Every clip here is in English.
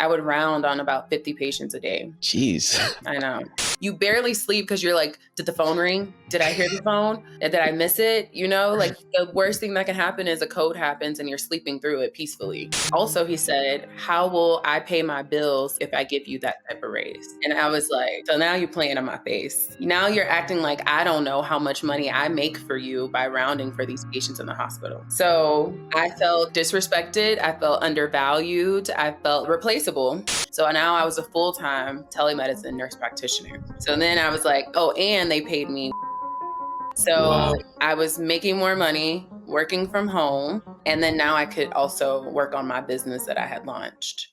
I would round on about 50 patients a day. Jeez. I know. You barely sleep because you're like, did the phone ring? Did I hear the phone? Did I miss it? You know, like the worst thing that can happen is a code happens and you're sleeping through it peacefully. Also, he said, how will I pay my bills if I give you that type of raise? And I was like, so now you're playing in my face. Now you're acting like I don't know how much money I make for you by rounding for these patients in the hospital. So I felt disrespected. I felt undervalued. I felt replaceable. So now I was a full-time telemedicine nurse practitioner. So then I was like, oh, and they paid me. So Wow. I was making more money, working from home, and then now I could also work on my business that I had launched.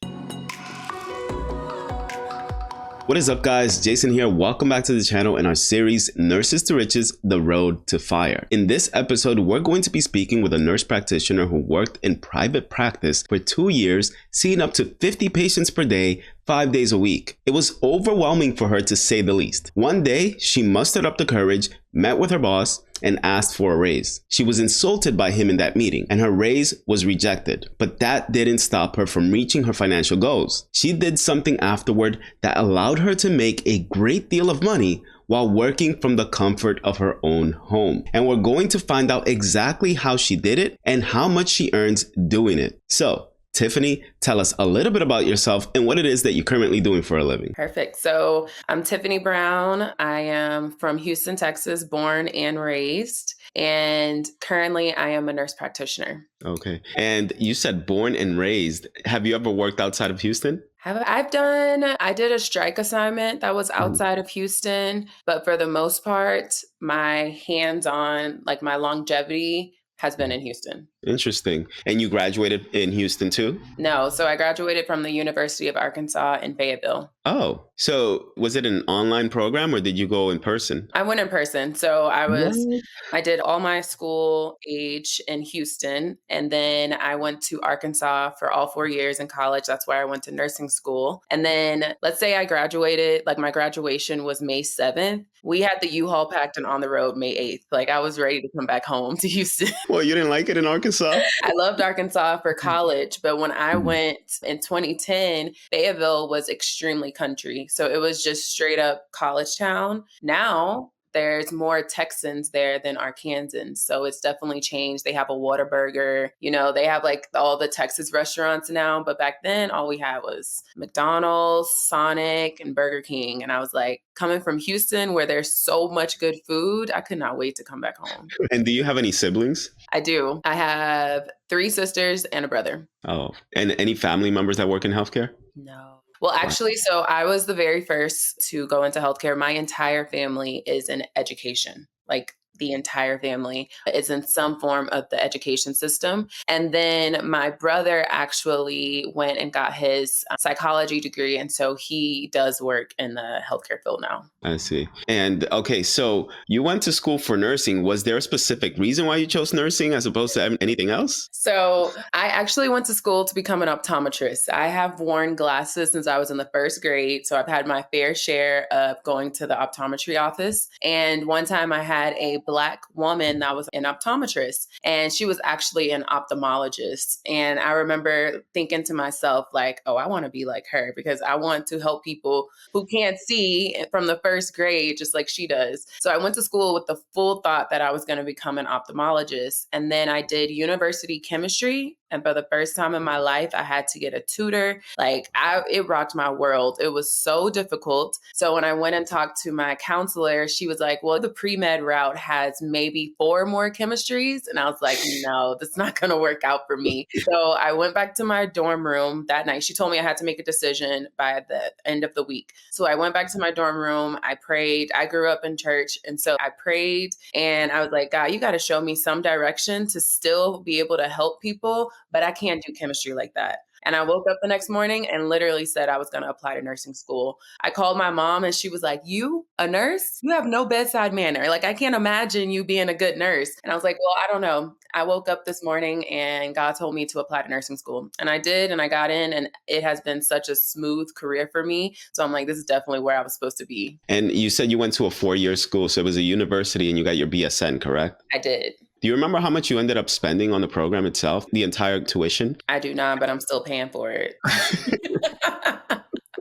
What is up, guys? Jason here. Welcome back to the channel in our series, Nurses to Riches, The Road to Fire. In this episode, we're going to be speaking with a nurse practitioner who worked in private practice for 2 years, seeing up to 50 patients per day, 5 days a week. It was overwhelming for her, to say the least. One day, she mustered up the courage, met with her boss, and asked for a raise. She was insulted by him in that meeting, and her raise was rejected. But that didn't stop her from reaching her financial goals. She did something afterward that allowed her to make a great deal of money while working from the comfort of her own home. And we're going to find out exactly how she did it and how much she earns doing it. So, Tiffany, tell us a little bit about yourself and what it is that you're currently doing for a living. Perfect. So I'm Tiffany Brown. I am from Houston, Texas, born and raised. And currently I am a nurse practitioner. Okay. And you said born and raised. Have you ever worked outside of Houston? I did a strike assignment that was outside of Houston, but for the most part, my hands-on, like my longevity has been in Houston. Interesting. And you graduated in Houston too? No, so I graduated from the University of Arkansas in Fayetteville. Oh, so was it an online program or did you go in person? I went in person. So I did all my school age in Houston, and then I went to Arkansas for all 4 years in college. That's where I went to nursing school. And then let's say I graduated, like my graduation was May 7th. We had the U-Haul packed and on the road May 8th. Like I was ready to come back home to Houston. Well, you didn't like it in Arkansas? I loved Arkansas for college, but when I went in 2010, Fayetteville was extremely country. So it was just straight up college town. Now there's more Texans there than Arkansans. So it's definitely changed. They have a Whataburger, they have like all the Texas restaurants now. But back then, all we had was McDonald's, Sonic, and Burger King. And I was like, coming from Houston, where there's so much good food, I could not wait to come back home. And do you have any siblings? I do. I have 3 sisters and a brother. Oh, and any family members that work in healthcare? No. Well, actually, so I was the very first to go into healthcare. My entire family is in education, like the entire family is in some form of the education system. And then my brother actually went and got his psychology degree. And so he does work in the healthcare field now. I see. And okay, so you went to school for nursing. Was there a specific reason why you chose nursing as opposed to anything else? So I actually went to school to become an optometrist. I have worn glasses since I was in the 1st grade. So I've had my fair share of going to the optometry office. And one time I had a Black woman that was an optometrist, and she was actually an ophthalmologist. And I remember thinking to myself, like, oh, I want to be like her because I want to help people who can't see from the 1st grade, just like she does. So I went to school with the full thought that I was going to become an ophthalmologist. And then I did university chemistry. And for the first time in my life, I had to get a tutor. It rocked my world. It was so difficult. So when I went and talked to my counselor, she was like, well, the pre-med route has maybe 4 more chemistries. And I was like, no, that's not going to work out for me. So I went back to my dorm room that night. She told me I had to make a decision by the end of the week. So I went back to my dorm room. I prayed. I grew up in church. And so I prayed and I was like, God, you got to show me some direction to still be able to help people. But I can't do chemistry like that. And I woke up the next morning and literally said I was going to apply to nursing school. I called my mom and she was like, you, a nurse? You have no bedside manner. Like, I can't imagine you being a good nurse. And I was like, well, I don't know. I woke up this morning and God told me to apply to nursing school. And I did, and I got in, and it has been such a smooth career for me. So I'm like, this is definitely where I was supposed to be. And you said you went to a 4-year school. So it was a university and you got your BSN, correct? I did. Do you remember how much you ended up spending on the program itself, the entire tuition? I do not, but I'm still paying for it.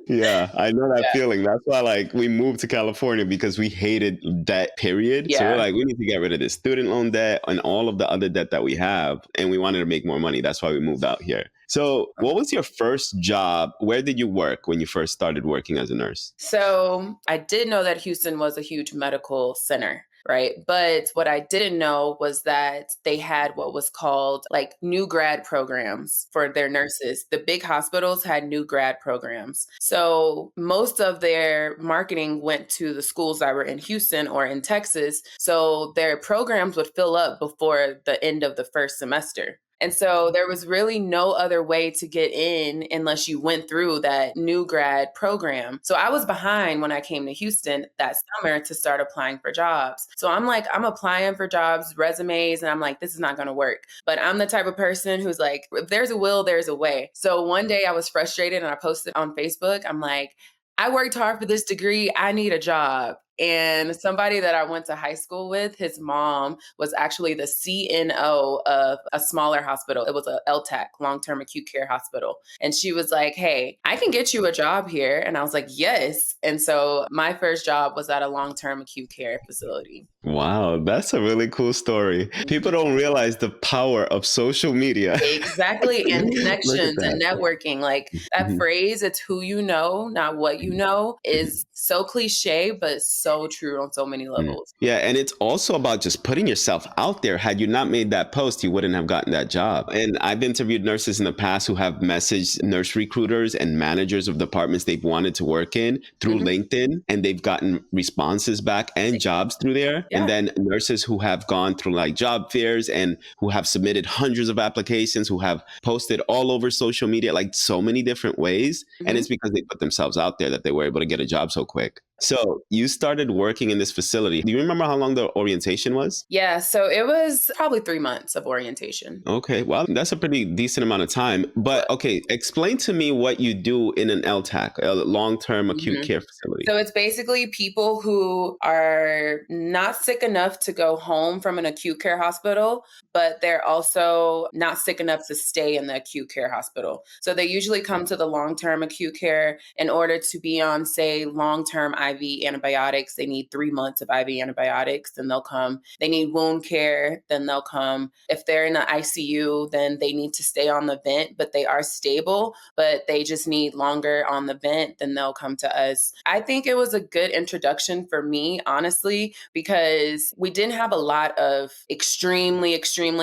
Yeah, I know that Yeah. feeling. That's why, like, we moved to California because we hated debt, period. So we're Yeah. like, we need to get rid of this student loan debt and all of the other debt that we have. And we wanted to make more money. That's why we moved out here. So, what was your first job? Where did you work when you first started working as a nurse? So I did know that Houston was a huge medical center, right? But what I didn't know was that they had what was called like new grad programs for their nurses. The big hospitals had new grad programs. So most of their marketing went to the schools that were in Houston or in Texas. So their programs would fill up before the end of the first semester. And so there was really no other way to get in unless you went through that new grad program. So I was behind when I came to Houston that summer to start applying for jobs. So I'm like, I'm applying for jobs, resumes, and I'm like, this is not going to work. But I'm the type of person who's like, if there's a will, there's a way. So one day I was frustrated and I posted on Facebook, I'm like, I worked hard for this degree. I need a job. And somebody that I went to high school with, his mom was actually the CNO of a smaller hospital. It was a LTAC, long term acute care hospital. And she was like, hey, I can get you a job here. And I was like, yes. And so my first job was at a long term acute care facility. Wow, that's a really cool story. People don't realize the power of social media. Exactly. And Look at connections and that. networking. Like that Mhm. phrase, it's who you know, not what you know, Mhm. is so cliche, but so true on so many Mm. levels. Yeah, and it's also about just putting yourself out there. Had you not made that post, you wouldn't have gotten that job. And I've interviewed nurses in the past who have messaged nurse recruiters and managers of departments they've wanted to work in through Mhm. LinkedIn, and they've gotten responses back and jobs through there. And Yeah. then nurses who have gone through like job fairs and who have submitted hundreds of applications, who have posted all over social media, like so many different ways. And Mhm. it's because they put themselves out there that they were able to get a job so quick. So you started working in this facility. Do you remember how long the orientation was? Yeah, so it was probably 3 months of orientation. Okay, well, that's a pretty decent amount of time. But okay, explain to me what you do in an LTAC, a long-term acute Mhm. care facility. So it's basically people who are not sick enough to go home from an acute care hospital, but they're also not sick enough to stay in the acute care hospital. So they usually come to the long term acute care in order to be on, say, long term IV antibiotics. They need 3 months of IV antibiotics, then they'll come. They need wound care, then they'll come. If they're in the ICU, then they need to stay on the vent, but they are stable, but they just need longer on the vent, then they'll come to us. I think it was a good introduction for me, honestly, because we didn't have a lot of extremely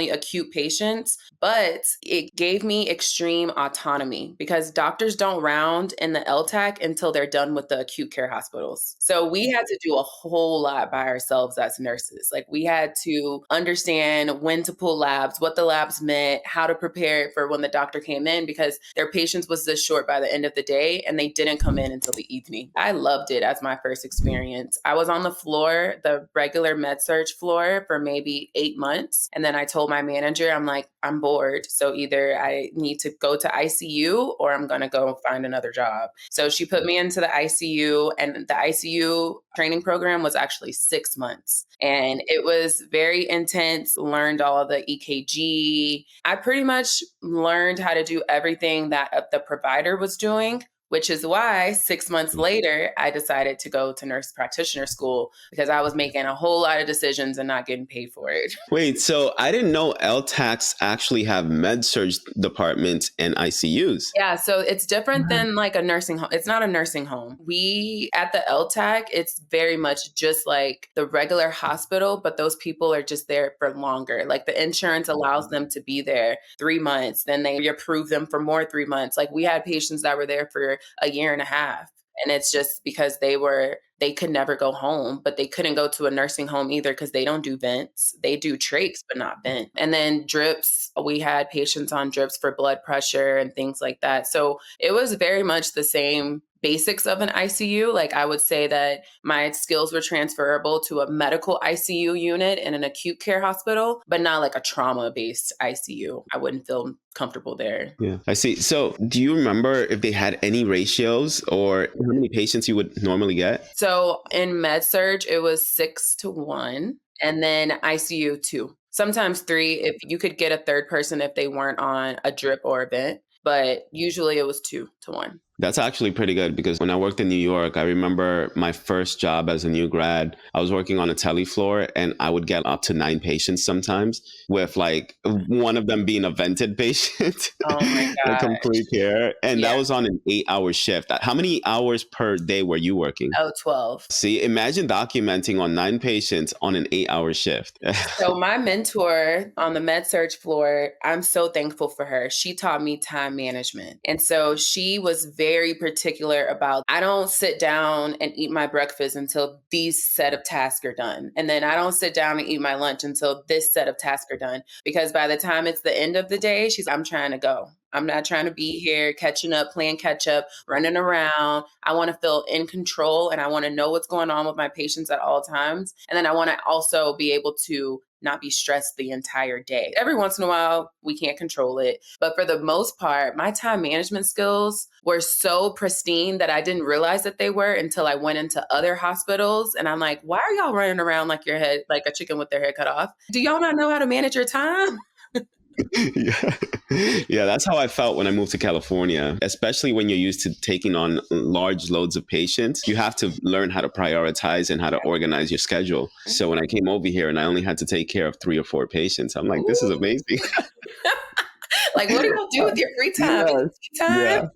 acute patients, but it gave me extreme autonomy because doctors don't round in the LTAC until they're done with the acute care hospitals. So we had to do a whole lot by ourselves as nurses. Like we had to understand when to pull labs, what the labs meant, how to prepare for when the doctor came in because their patience was this short by the end of the day and they didn't come in until the evening. I loved it as my first experience. I was on the floor, the regular med surge floor for maybe 8 months. And then I told my manager, I'm like, I'm bored. So either I need to go to ICU or I'm going to go find another job. So she put me into the ICU, and the ICU training program was actually 6 months. And it was very intense, learned all of the EKG. I pretty much learned how to do everything that the provider was doing, which is why 6 months later, I decided to go to nurse practitioner school because I was making a whole lot of decisions and not getting paid for it. Wait, so I didn't know LTACs actually have med surge departments and ICUs. Yeah, so it's different than like a nursing home. It's not a nursing home. We at the LTAC, it's very much just like the regular hospital, but those people are just there for longer. Like the insurance allows them to be there 3 months, then they approve them for more 3 months. Like we had patients that were there for a year and a half. And it's just because they could never go home, but they couldn't go to a nursing home either because they don't do vents. They do trachs, but not vent. And then drips, we had patients on drips for blood pressure and things like that. So it was very much the same basics of an ICU. Like I would say that my skills were transferable to a medical ICU unit in an acute care hospital, but not like a trauma based ICU. I wouldn't feel comfortable there. Yeah, I see. So do you remember if they had any ratios or how many patients you would normally get? So in med surge, it was 6 to 1, and then ICU 2, sometimes 3. If you could get a third person if they weren't on a drip or a vent, but usually it was 2 to 1. That's actually pretty good because when I worked in New York, I remember my first job as a new grad. I was working on a tele floor and I would get up to 9 patients sometimes, with like one of them being a vented patient, Oh my a complete gosh. care. And that Yeah. was on an 8 hour shift. How many hours per day were you working? Oh, 12. See, imagine documenting on 9 patients on an 8 hour shift. So my mentor on the med surge floor, I'm so thankful for her. She taught me time management. And so she was very particular about I don't sit down and eat my breakfast until these set of tasks are done. And then I don't sit down and eat my lunch until this set of tasks are done. Because by the time it's the end of the day, I'm trying to go. I'm not trying to be here catching up, playing catch up, running around. I want to feel in control and I want to know what's going on with my patients at all times. And then I want to also be able to not be stressed the entire day. Every once in a while, we can't control it. But for the most part, my time management skills were so pristine that I didn't realize that they were until I went into other hospitals. And I'm like, why are y'all running around like your head, like a chicken with their head cut off? Do y'all not know how to manage your time? Yeah. Yeah, that's how I felt when I moved to California, especially when you're used to taking on large loads of patients. You have to learn how to prioritize and how to organize your schedule. So when I came over here and I only had to take care of 3 or 4 patients, I'm like, this is Ooh. amazing. Like, what do y'all do with your free time? Is Yes. it free Yeah. time?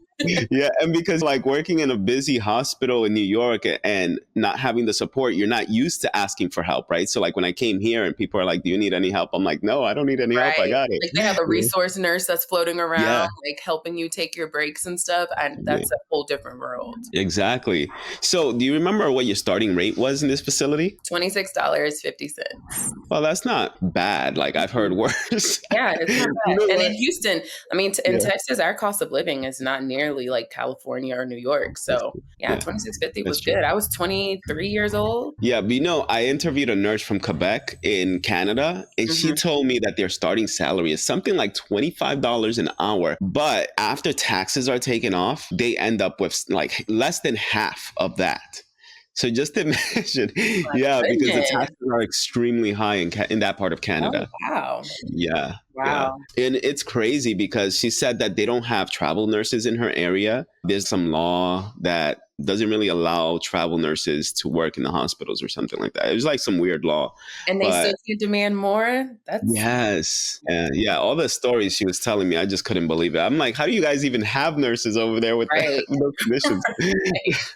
Yeah. And because like working in a busy hospital in New York and not having the support, you're not used to asking for help, right? So like when I came here and people are like, do you need any help? I'm like, no, I don't need any help. I Right. got it. Like, they have a resource nurse that's floating around, Yeah. like, helping you take your breaks and stuff, and Yeah. that's a whole different world. Exactly. So do you remember what your starting rate was in this facility? $26.50. Well, that's not bad. Like I've heard worse. Yeah, it's not You bad. know And what? in Houston, I mean, in Yeah. Texas, our cost of living is not nearly like California or New York. That's So, true. yeah, Yeah, 26.50 that's was true. good. I was 23 years old. Yeah, but I interviewed a nurse from Quebec in Canada, and she Mhm. told me that their starting salary is something like $25 an hour. But after taxes are taken off, they end up with like less than half of that. So just imagine, My yeah, because the goodness. taxes are extremely high in that part of Oh, Canada. wow. Yeah, yeah. Wow. And it's crazy because she said that they don't have travel nurses in her area. There's some law that doesn't really allow travel nurses to work in the hospitals or something like that. It was like some weird law. And they still But can demand more? That's yes, yeah, all the stories she was telling me, I just couldn't believe it. I'm like, how do you guys even have nurses over there with right. those conditions?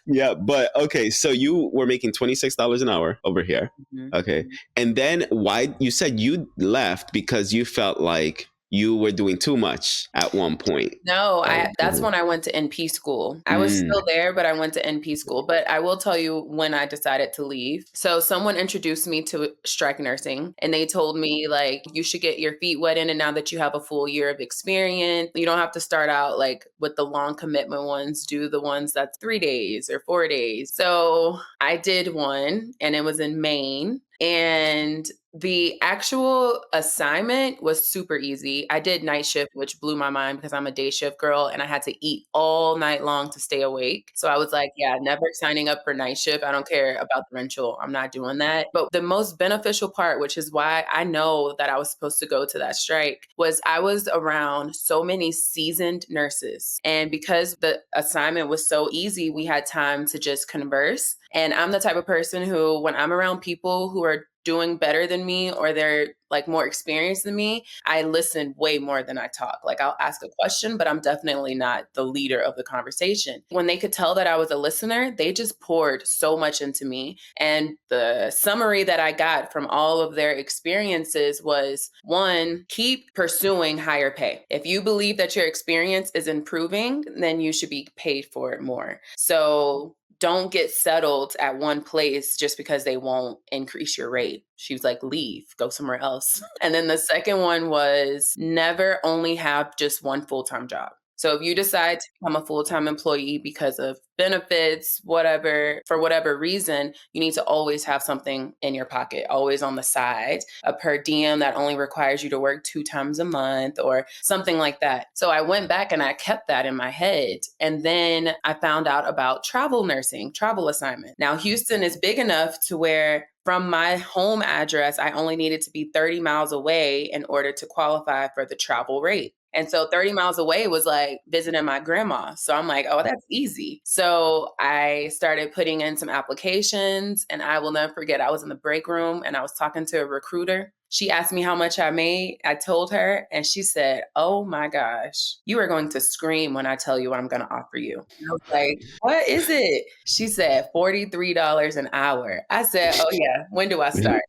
Yeah, but okay, so you were making $26 an hour over here. Mhm. Okay. And then why you said you left because you felt like you were doing too much at one point. No, Oh, that's when I went to NP school. I was mm, still there, but I went to NP school. But I will tell you when I decided to leave. So someone introduced me to strike nursing and they told me like you should get your feet wet in and now that you have a full year of experience, you don't have to start out like with the long commitment ones, do the ones that's 3 days or 4 days. So I did one and it was in Maine. And the actual assignment was super easy. I did night shift, which blew my mind because I'm a day shift girl and I had to eat all night long to stay awake. So I was like, yeah, never signing up for night shift. I don't care about the ritual. I'm not doing that. But the most beneficial part, which is why I know that I was supposed to go to that strike, was I was around so many seasoned nurses. And because the assignment was so easy, we had time to just converse. And I'm the type of person who, when I'm around people who are doing better than me or they're like more experienced than me, I listen way more than I talk. Like I'll ask a question, but I'm definitely not the leader of the conversation. When they could tell that I was a listener, they just poured so much into me. And the summary that I got from all of their experiences was one, keep pursuing higher pay. If you believe that your experience is improving, then you should be paid for it more. So don't get settled at one place just because they won't increase your rate. She was like, leave, go somewhere else. And then the second one was never only have just one full-time job. So if you decide to become a full-time employee because of benefits, whatever, for whatever reason, you need to always have something in your pocket, always on the side, a per diem that only requires you to work 2 times a month or something like that. So I went back and I kept that in my head. And then I found out about travel nursing, travel assignment. Now, Houston is big enough to where from my home address, I only needed to be 30 miles away in order to qualify for the travel rate. And so 30 miles away was like visiting my grandma. So I'm like, oh, that's easy. So I started putting in some applications, and I will never forget, I was in the break room and I was talking to a recruiter. She asked me how much I made. I told her, and she said, oh my gosh, you are going to scream when I tell you what I'm going to offer you. And I was like, what is it? She said, $43 an hour. I said, oh yeah, when do I start?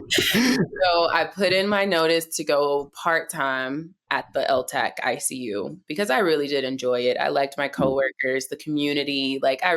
So I put in my notice to go part-time at the LTAC ICU because I really did enjoy it. I liked my coworkers, the community. Like I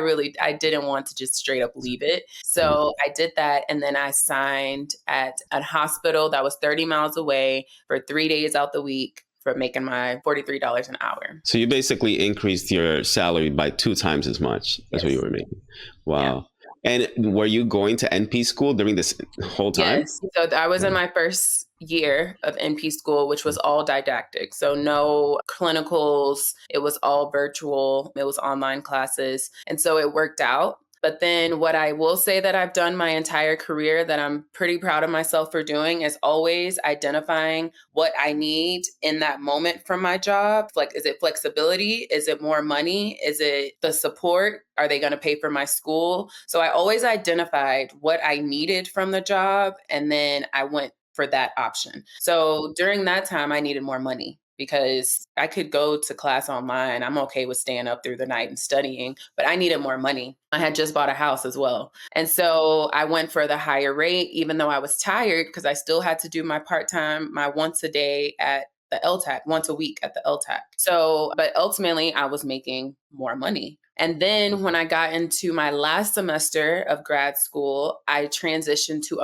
didn't want to just straight up leave it. So I did that. And then I signed at a hospital that was 30 miles away for 3 days out the week for making my $43 an hour. So you basically increased your salary by 2 times as much. That's what you were making. Wow. Yeah. And were you going to NP school during this whole time? Yes. So I was in my first year of NP school, which was all didactic. So no clinicals. It was all virtual. It was online classes. And so it worked out. But then what I will say that I've done my entire career that I'm pretty proud of myself for doing is always identifying what I need in that moment from my job. Like, is it flexibility? Is it more money? Is it the support? Are they going to pay for my school? So I always identified what I needed from the job, and then I went for that option. So during that time, I needed more money because I could go to class online. I'm okay with staying up through the night and studying, but I needed more money. I had just bought a house as well. And so I went for the higher rate, even though I was tired because I still had to do my part-time, my once a day at the LTAC, once a week at the LTAC. So, but ultimately I was making more money. And then when I got into my last semester of grad school, I transitioned to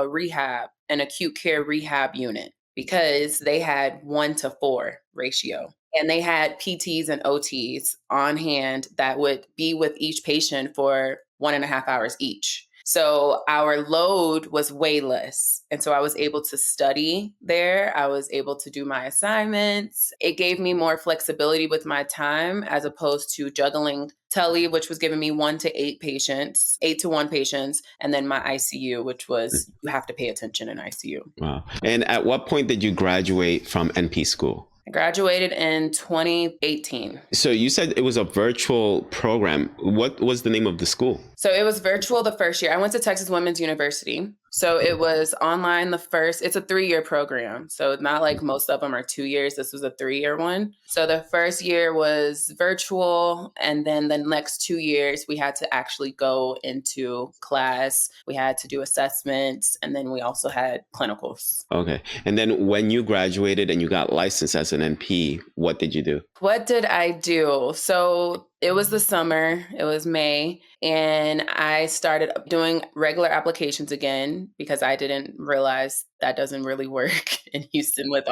an acute care rehab unit, because they had 1-to-4 ratio. And they had PTs and OTs on hand that would be with each patient for 1.5 hours each. So our load was way less. And so I was able to study there. I was able to do my assignments. It gave me more flexibility with my time as opposed to juggling tele, which was giving me 1-to-8 patients, 8-to-1 patients, and then my ICU, which was you have to pay attention in ICU. Wow. And at what point did you graduate from NP school? I graduated in 2018. So you said it was a virtual program. What was the name of the school? So it was virtual the first year. I went to Texas Women's University. So it was online it's a 3-year program. So not like most of them are 2 years. This was a 3-year one. So the first year was virtual. And then the next 2 years, we had to actually go into class. We had to do assessments. And then we also had clinicals. Okay. And then when you graduated and you got licensed as an NP, what did you do? What did I do? So it was the summer, it was May, and I started doing regular applications again because I didn't realize that doesn't really work in Houston with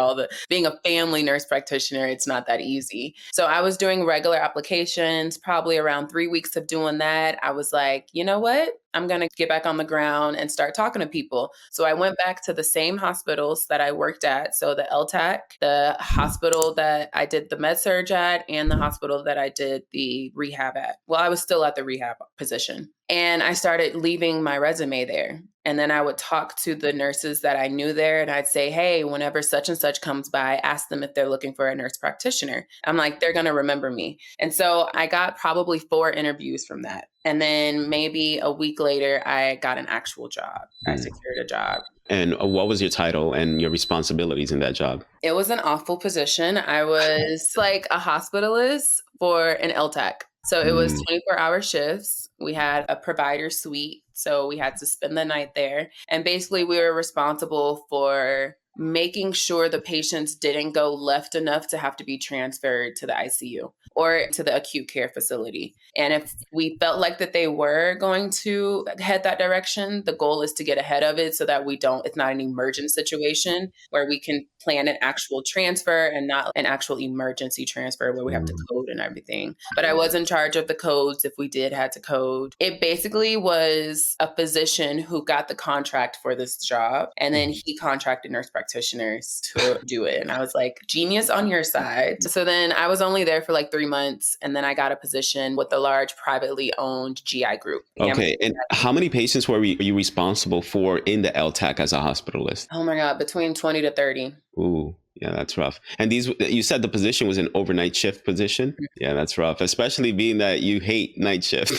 being a family nurse practitioner. It's not that easy. So I was doing regular applications, probably around 3 weeks of doing that. I was like, you know what? I'm going to get back on the ground and start talking to people. So I went back to the same hospitals that I worked at. So the LTAC, the hospital that I did the med surg at, and the hospital that I did the rehab at. Well, I was still at the rehab position. And I started leaving my resume there. And then I would talk to the nurses that I knew there, and I'd say, hey, whenever such and such comes by, ask them if they're looking for a nurse practitioner. I'm like, they're going to remember me. And so I got probably 4 interviews from that. And then maybe a week later, I got an actual job. I secured a job. And what was your title and your responsibilities in that job? It was an awful position. I was like a hospitalist for an LTAC. So it was 24-hour shifts. We had a provider suite. So we had to spend the night there. And basically we were responsible for making sure the patients didn't go left enough to have to be transferred to the ICU or to the acute care facility. And if we felt like that they were going to head that direction, the goal is to get ahead of it so that it's not an emergent situation where we can plan an actual transfer and not an actual emergency transfer where we have to code and everything. But I was in charge of the codes if we had to code. It basically was a physician who got the contract for this job, and then he contracted nurse practitioners to do it. And I was like, genius on your side. So then I was only there for like 3 months, and then I got a position with a large privately owned GI group. Okay. And how many patients were you responsible for in the LTAC as a hospitalist? Oh my God, between 20 to 30. Ooh, Yeah, that's rough. And you said the position was an overnight shift position. Yeah, that's rough, especially being that you hate night shift.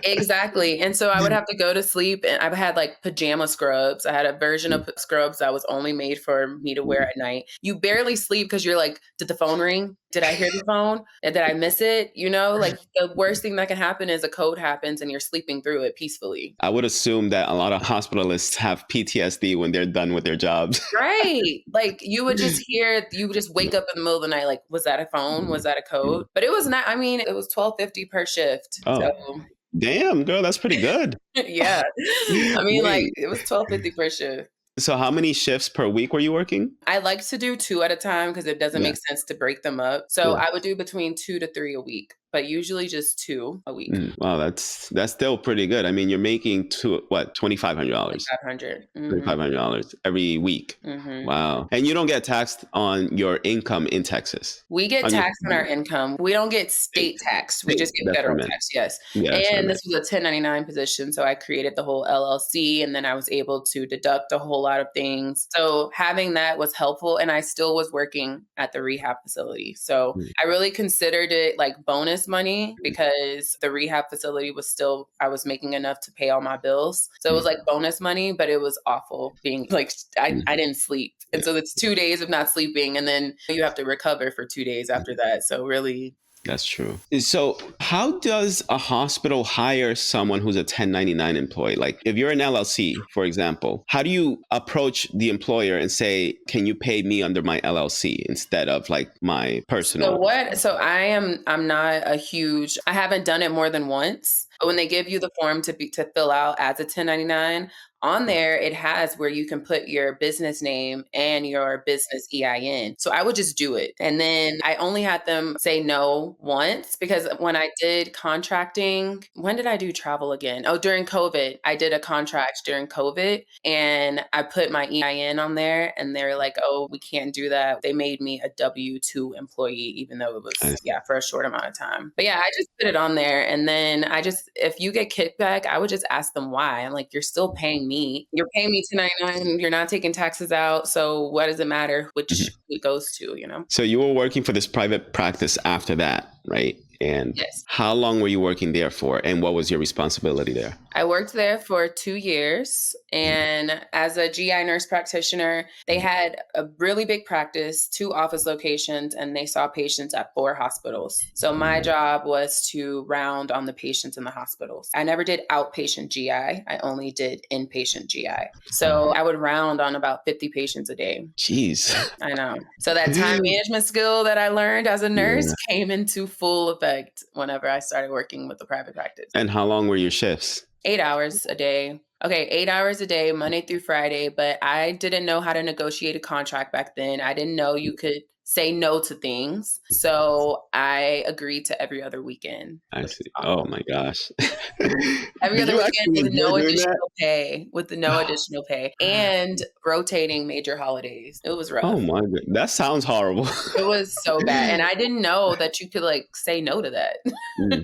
Exactly. And so I would have to go to sleep and I had like pajama scrubs. I had a version of scrubs that was only made for me to wear at night. You barely sleep because you're like, did the phone ring? Did I hear the phone? Did I miss it? You know, like the worst thing that can happen is a code happens and you're sleeping through it peacefully. I would assume that a lot of hospitalists have PTSD when they're done with their jobs. Right. Like you would just wake up in the middle of the night, like, was that a phone? Was that a code? But it was not, I mean, it was 12.50 per shift. So Oh, damn, girl, that's pretty good. yeah. I mean, like Wait, it was 12.50 per shift. so how many shifts per week were you working? I like to do 2 at a time because it doesn't Yeah, make sense to break them up. So yeah. I would do between 2 to 3 a week, but usually just 2 a week. Wow, that's still pretty good. I mean, you're making what, $2,500, 500. Mhm. $2,500 every week. Mhm. Wow, and you don't get taxed on your income in Texas. We get On your taxed on our income. We don't get state, state tax. We state. just get That's what I federal meant. tax, yes. Yeah, that's what I And meant. this was a 1099 position, so I created the whole LLC, and then I was able to deduct a whole lot of things. So having that was helpful, and I still was working at the rehab facility. So Mm, I really considered it like bonus money because the rehab facility was still I was making enough to pay all my bills. So it was mm, like bonus money, but it was awful being like I mm. didn't sleep. And Yeah, so it's 2 days of not sleeping and then you have to recover for 2 days after that. So really that's true. So, how does a hospital hire someone who's a 1099 employee? Like, if you're an LLC, for example, how do you approach the employer and say, "Can you pay me under my LLC instead of like my so personal?" what so I'm not a huge I haven't done it more than once. But when they give you the form to fill out as a 1099, on there it has where you can put your business name and your business EIN. So I would just do it. And then I only had them say no once because when I did contracting, when did I do travel again? Oh, during COVID. I did a contract during COVID and I put my EIN on there and they're like, "Oh, we can't do that." They made me a W-2 employee even though it was I for a short amount of time. But yeah, I just put it on there and then if you get kickback, I would just ask them why. I'm like, you're still paying me. You're paying me 1099. You're not taking taxes out. So what does it matter which Mhm. it goes to, you know? So you were working for this private practice after that, right? And Yes. how long were you working there for, and what was your responsibility there? I worked there for 2 years. Mhm. And as a GI nurse practitioner, they had a really big practice, 2 office locations, and they saw patients at 4 hospitals. So my job was to round on the patients in the hospitals. I never did outpatient GI, I only did inpatient GI. So I would round on about 50 patients a day. Jeez. I know. So that time management skill that I learned as a nurse Yeah. came into full effect whenever I started working with the private practice. And how long were your shifts? 8 hours a day. Okay, 8 hours a day, Monday through Friday. But I didn't know how to negotiate a contract back then. I didn't know you could say no to things. So I agreed to every other weekend, I which see. is Oh awful. my gosh. Every Did other you weekend actually with no enjoy doing that? additional pay, and rotating major holidays. It was Oh rough. my god, that sounds horrible. It was so bad. And I didn't know that you could like say no to that. Mm.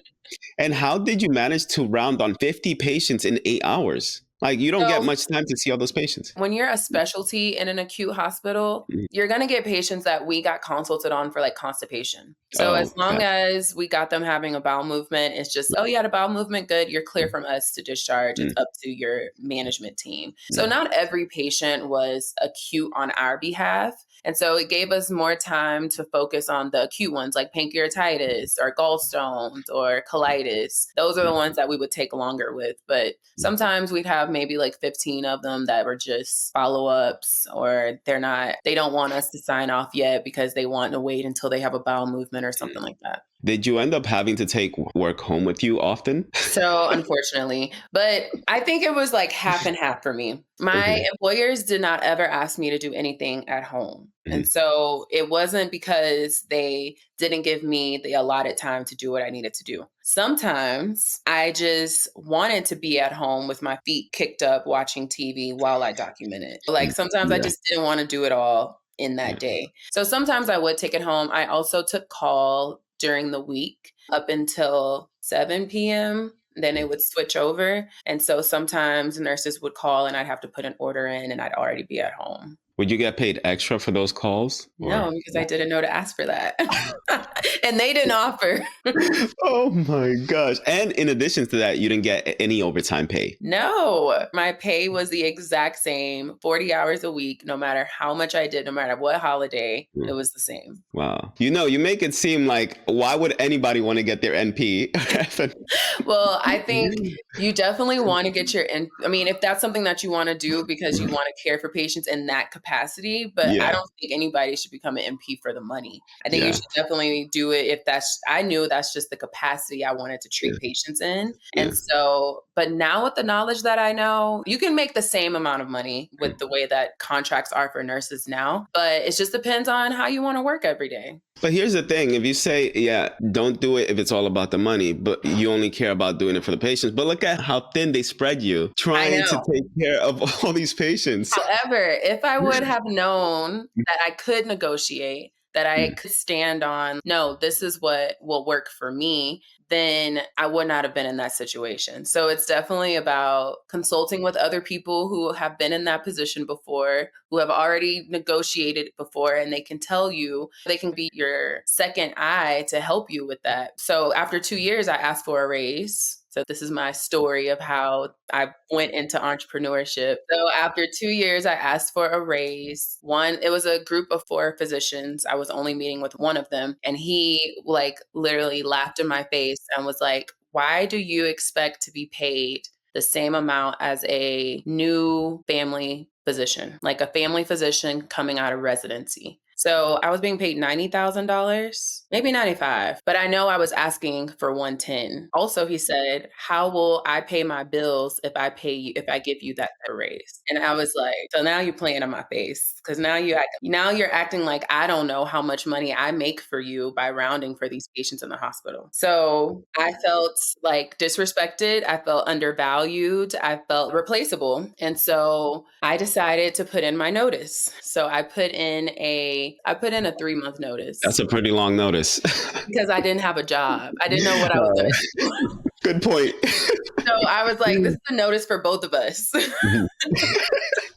And how did you manage to round on 50 patients in 8 hours? Like, you don't get So much time to see all those patients. when you're a specialty in an acute hospital, Mm. you're going to get patients that we got consulted on for like constipation. So as Oh, long God. as we got them having a bowel movement, it's just, oh, yeah, the bowel movement, good. You're clear from us to discharge. It's Mm, up to your management team. So mm, not every patient was acute on our behalf. And so it gave us more time to focus on the acute ones like pancreatitis or gallstones or colitis. Those are the mm, ones that we would take longer with. But mm. sometimes we'd have maybe like 15 of them that were just follow ups or they don't want us to sign off yet because they want to wait until they have a bowel movement or something like that. Did you end up having to take work home with you often? So unfortunately, but I think it was like half and half for me. My Okay. employers did not ever ask me to do anything at home. And Mhm, so it wasn't because they didn't give me the allotted time to do what I needed to do. Sometimes I just wanted to be at home with my feet kicked up watching TV while I documented. Like mm. sometimes I Yeah, just didn't want to do it all in that yeah. day. So sometimes I would take it home. I also took call during the week up until 7 p.m. Then it would switch over. And so sometimes nurses would call and I'd have to put an order in and I'd already be at home. Would you get paid extra for those calls? Or No, because I didn't know to ask for that. And they didn't offer. oh my gosh. And in addition to that, you didn't get any overtime pay. No, my pay was the exact same, 40 hours a week, no matter how much I did, no matter what holiday, it Mm. was the same. Wow. You make it seem like why would anybody want to get their NP? Well, I think you definitely want to get I mean, if that's something that you want to do because you want to care for patients in that capacity, but I Yeah. don't think anybody should become an MP for the money. I think you Yeah. should definitely do it if I knew that's just the capacity I wanted to treat Yeah. patients in. Yeah. And so, but now with the knowledge that I know, you can make the same amount of money with the way that contracts are for nurses now, but it just depends on how you want to work every day. But here's the thing. If you say, yeah, don't do it if it's all about the money, but you only care about doing it for the patients. But look at how thin they spread you I trying to know. take care of all these patients. However, if I would have known that I could negotiate, that I could stand on, no, this is what will work for me, then I would not have been in that situation. So it's definitely about consulting with other people who have been in that position before, who have already negotiated before, and they can tell you, they can be your second eye to help you with that. So after 2 years, I asked for a raise. So this is my story of how I went into entrepreneurship. So after 2 years, I asked for a raise. It was a group of 4 physicians. I was only meeting with one of them. And he like literally laughed in my face and was like, why do you expect to be paid the same amount as a new family physician, like a family physician coming out of residency? So I was being paid $90,000, maybe 95, but I know I was asking for 110. Also, he said, how will I pay my bills if if I give you that raise? And I was like, so now you're playing in my face because now you're acting like I don't know how much money I make for you by rounding for these patients in the hospital. So I felt like disrespected. I felt undervalued. I felt replaceable. And so I decided to put in my notice. So I put in a 3-month That's notice a pretty long notice. because I didn't have a job. I didn't know what I was going to do. Good point. So I was like, this is a notice for both of us.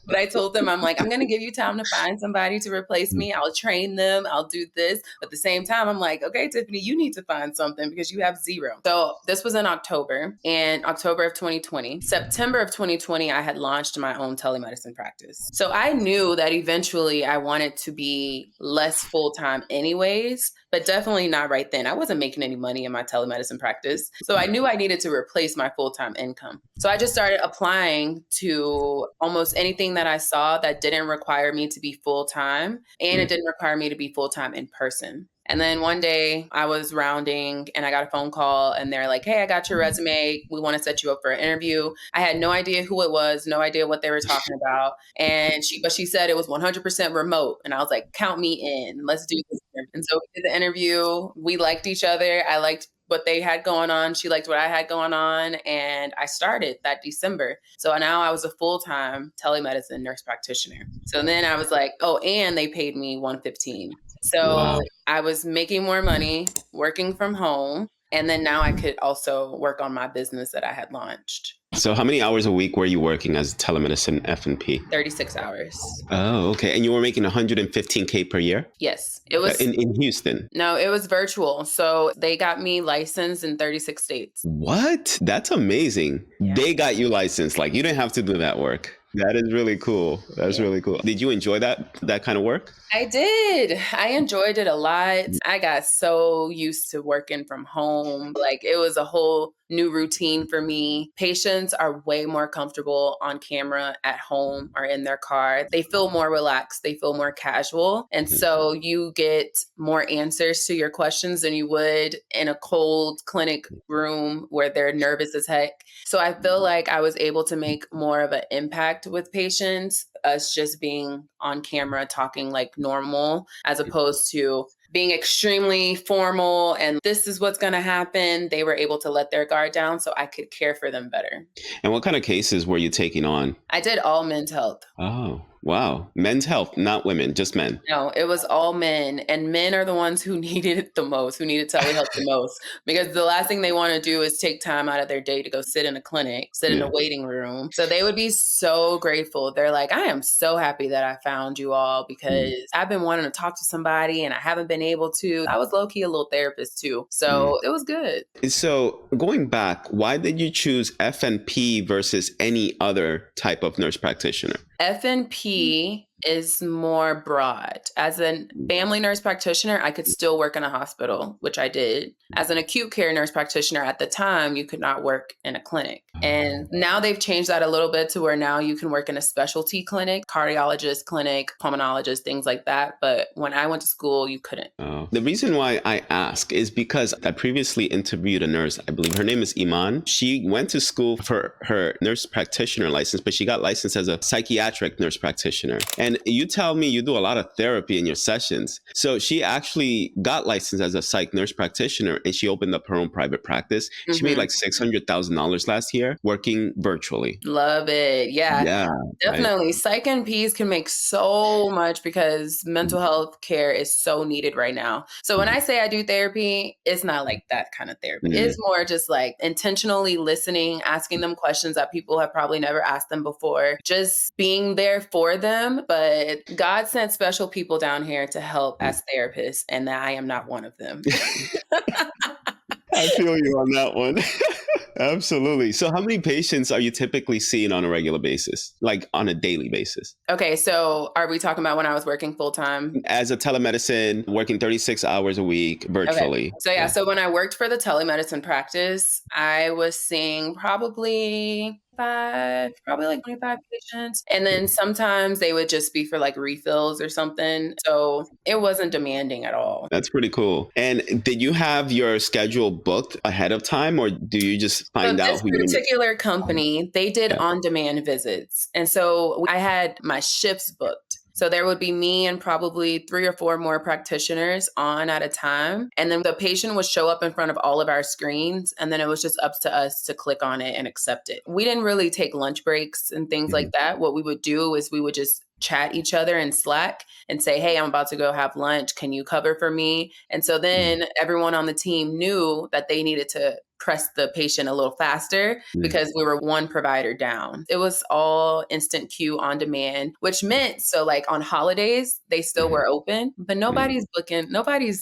But I told them, I'm like, I'm going to give you time to find somebody to replace me. I'll train them. I'll do this. But at the same time, I'm like, okay, Tiffany, you need to find something because you have zero. So this was in October, and October of 2020. September of 2020, I had launched my own telemedicine practice. So I knew that eventually I wanted to be less full-time anyways, but definitely not right then. I wasn't making any money in my telemedicine practice. So I knew I needed to replace my full-time income. So I just started applying to almost anything that I saw that didn't require me to be full-time, and it didn't require me to be full-time in person. And then one day I was rounding and I got a phone call and they're like, hey, I got your resume. We want to set you up for an interview. I had no idea who it was, no idea what they were talking about. But she said it was 100% remote. And I was like, count me in. Let's do this. And so we did the interview. We liked each other. I liked what they had going on. She liked what I had going on. And I started that December. So now I was a full-time telemedicine nurse practitioner. So then I was like, oh, and they paid me $115. So Wow. I was making more money working from home. And then now I could also work on my business that I had launched. So how many hours a week were you working as telemedicine F&P? 36 hours. Oh, okay. And you were making 115K per year? Yes. It was in Houston. No, it was virtual. So they got me licensed in 36 states. What? That's amazing. Yeah. They got you licensed. Like you didn't have to do that work. That is really cool. That's really cool. Did you enjoy that kind of work? I did. I enjoyed it a lot. I got so used to working from home. Like it was a whole new routine for me. Patients are way more comfortable on camera at home or in their car. They feel more relaxed. They feel more casual. And so you get more answers to your questions than you would in a cold clinic room where they're nervous as heck. So I feel like I was able to make more of an impact with patients, us just being on camera talking like normal, as opposed to being extremely formal and this is what's going to happen. They were able to let their guard down so I could care for them better. And what kind of cases were you taking on? I did all men's health. Oh, Wow. Men's health, not women, just men. No, it was all men, and men are the ones who needed it the most, who needed telehealth the most, because the last thing they want to do is take time out of their day to go sit in a clinic, sit in a Yeah. waiting room. So they would be so grateful. They're like, I am so happy that I found you all because I've been wanting to talk to somebody and I haven't been able to. I was low key a little therapist too. So it was good. So going back, why did you choose FNP versus any other type of nurse practitioner? FNP is more broad. As a family nurse practitioner, I could still work in a hospital, which I did. As an acute care nurse practitioner at the time, you could not work in a clinic. And now they've changed that a little bit to where now you can work in a specialty clinic, cardiologist clinic, pulmonologist, things like that. But when I went to school, you couldn't. The reason why I ask is because I previously interviewed a nurse. I believe her name is Iman. She went to school for her nurse practitioner license, but she got licensed as a psychiatric nurse practitioner. And you tell me you do a lot of therapy in your sessions. So she actually got licensed as a psych nurse practitioner and she opened up her own private practice. She made like $600,000 last year working virtually. Love it. Yeah. Yeah. Definitely. Psych NPs can make so much because mental health care is so needed right now. So when I say I do therapy, it's not like that kind of therapy. It's more just like intentionally listening, asking them questions that people have probably never asked them before, just being there for them. But God sent special people down here to help as therapists, and I am not one of them. I feel you on that one. Absolutely. So how many patients are you typically seeing on a regular basis, like on a daily basis? Okay, so are we talking about when I was working full time? As a telemedicine, working 36 hours a week virtually. Okay. So so when I worked for the telemedicine practice, I was seeing probably like 25 patients. And then sometimes they would just be for like refills or something. So it wasn't demanding at all. That's pretty cool. And did you have your schedule booked ahead of time or do you just find out This who you need? particular company, they did on-demand visits. And so I had my shifts booked. So there would be me and probably 3 or 4 more practitioners on at a time. And then the patient would show up in front of all of our screens. And then it was just up to us to click on it and accept it. We didn't really take lunch breaks and things like that. What we would do is we would just chat each other in Slack and say, hey, I'm about to go have lunch. Can you cover for me? And so then everyone on the team knew that they needed to press the patient a little faster because we were one provider down. It was all instant queue on demand, which meant so like on holidays, they still were open, but nobody's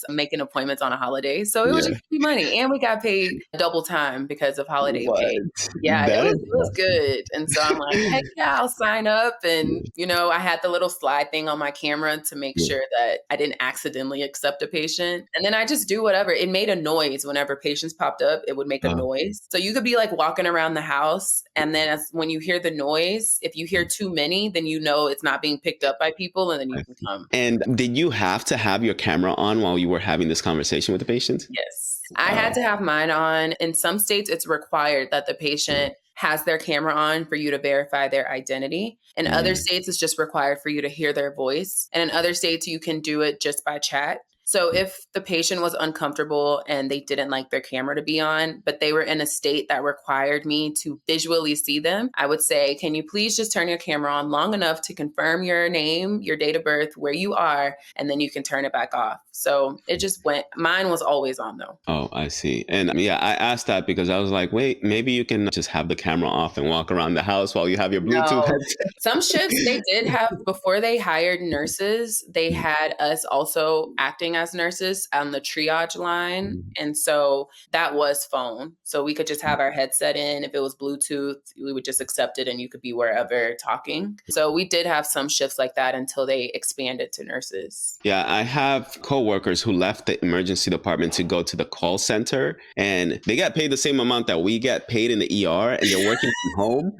making appointments on a holiday. So it was just free money. And we got paid double time because of holiday pay. Yeah, it was good. And so I'm like, heck yeah, I'll sign up. And, I had the little slide thing on my camera to make sure that I didn't accidentally accept a patient. And then I just do whatever. It made a noise whenever patients popped up. It would make a noise. So you could be like walking around the house. And then when you hear the noise, if you hear too many, then it's not being picked up by people and then you can come. And did you have to have your camera on while you were having this conversation with the patient? Yes. I had to have mine on. In some states, it's required that the patient has their camera on for you to verify their identity. In other states, it's just required for you to hear their voice. And in other states, you can do it just by chat. So if the patient was uncomfortable and they didn't like their camera to be on, but they were in a state that required me to visually see them, I would say, can you please just turn your camera on long enough to confirm your name, your date of birth, where you are, and then you can turn it back off. So it just mine was always on though. Oh, I see. And I asked that because I was like, wait, maybe you can just have the camera off and walk around the house while you have your Bluetooth headset. Some shifts they did have, before they hired nurses, they had us also acting as nurses on the triage line. And so that was phone. So we could just have our headset in. If it was Bluetooth, we would just accept it and you could be wherever talking. So we did have some shifts like that until they expanded to nurses. Yeah, I have coworkers who left the emergency department to go to the call center and they got paid the same amount that we get paid in the ER and they're working from home.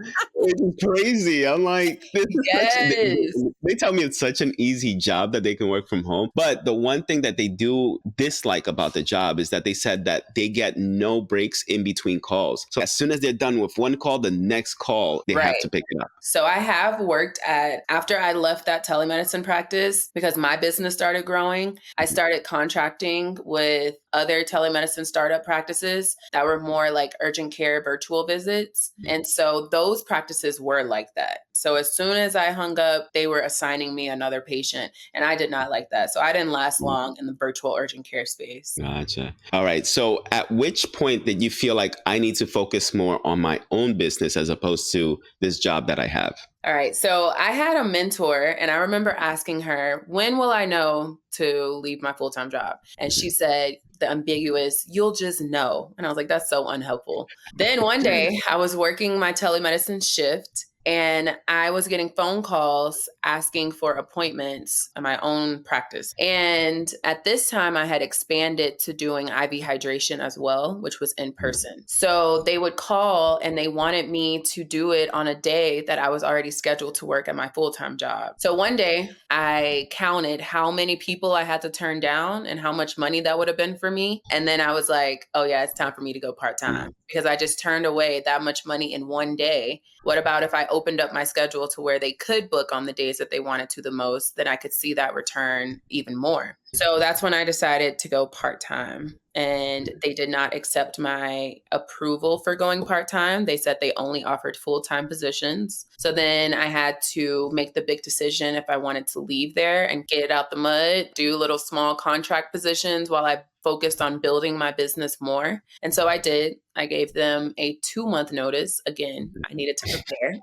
It's crazy. I'm like, they tell me it's such an easy job that they can work from home. But the one thing that they do dislike about the job is that they said that they get no breaks in between calls. So as soon as they're done with one call, the next call, they have to pick it up. So I have worked after I left that telemedicine practice, because my business started growing, I started contracting with other telemedicine startup practices that were more like urgent care virtual visits. And so those practices were like that. So as soon as I hung up, they were assigning me another patient. And I did not like that. So I didn't last long in the virtual urgent care space. Gotcha. All right. So at which point did you feel like I need to focus more on my own business as opposed to this job that I have? All right. So I had a mentor, and I remember asking her, when will I know to leave my full time job? And she said, the ambiguous, you'll just know. And I was like, that's so unhelpful. Then one day I was working my telemedicine shift. And I was getting phone calls asking for appointments in my own practice. And at this time, I had expanded to doing IV hydration as well, which was in person. So they would call and they wanted me to do it on a day that I was already scheduled to work at my full-time job. So one day I counted how many people I had to turn down and how much money that would have been for me. And then I was like, oh yeah, it's time for me to go part-time because I just turned away that much money in one day. What about if I opened up my schedule to where they could book on the days that they wanted to the most, then I could see that return even more. So that's when I decided to go part-time. And they did not accept my approval for going part-time. They said they only offered full-time positions. So then I had to make the big decision if I wanted to leave there and get it out the mud, do little small contract positions while I focused on building my business more. And so I did. I gave them a 2-month notice. Again, I needed to prepare.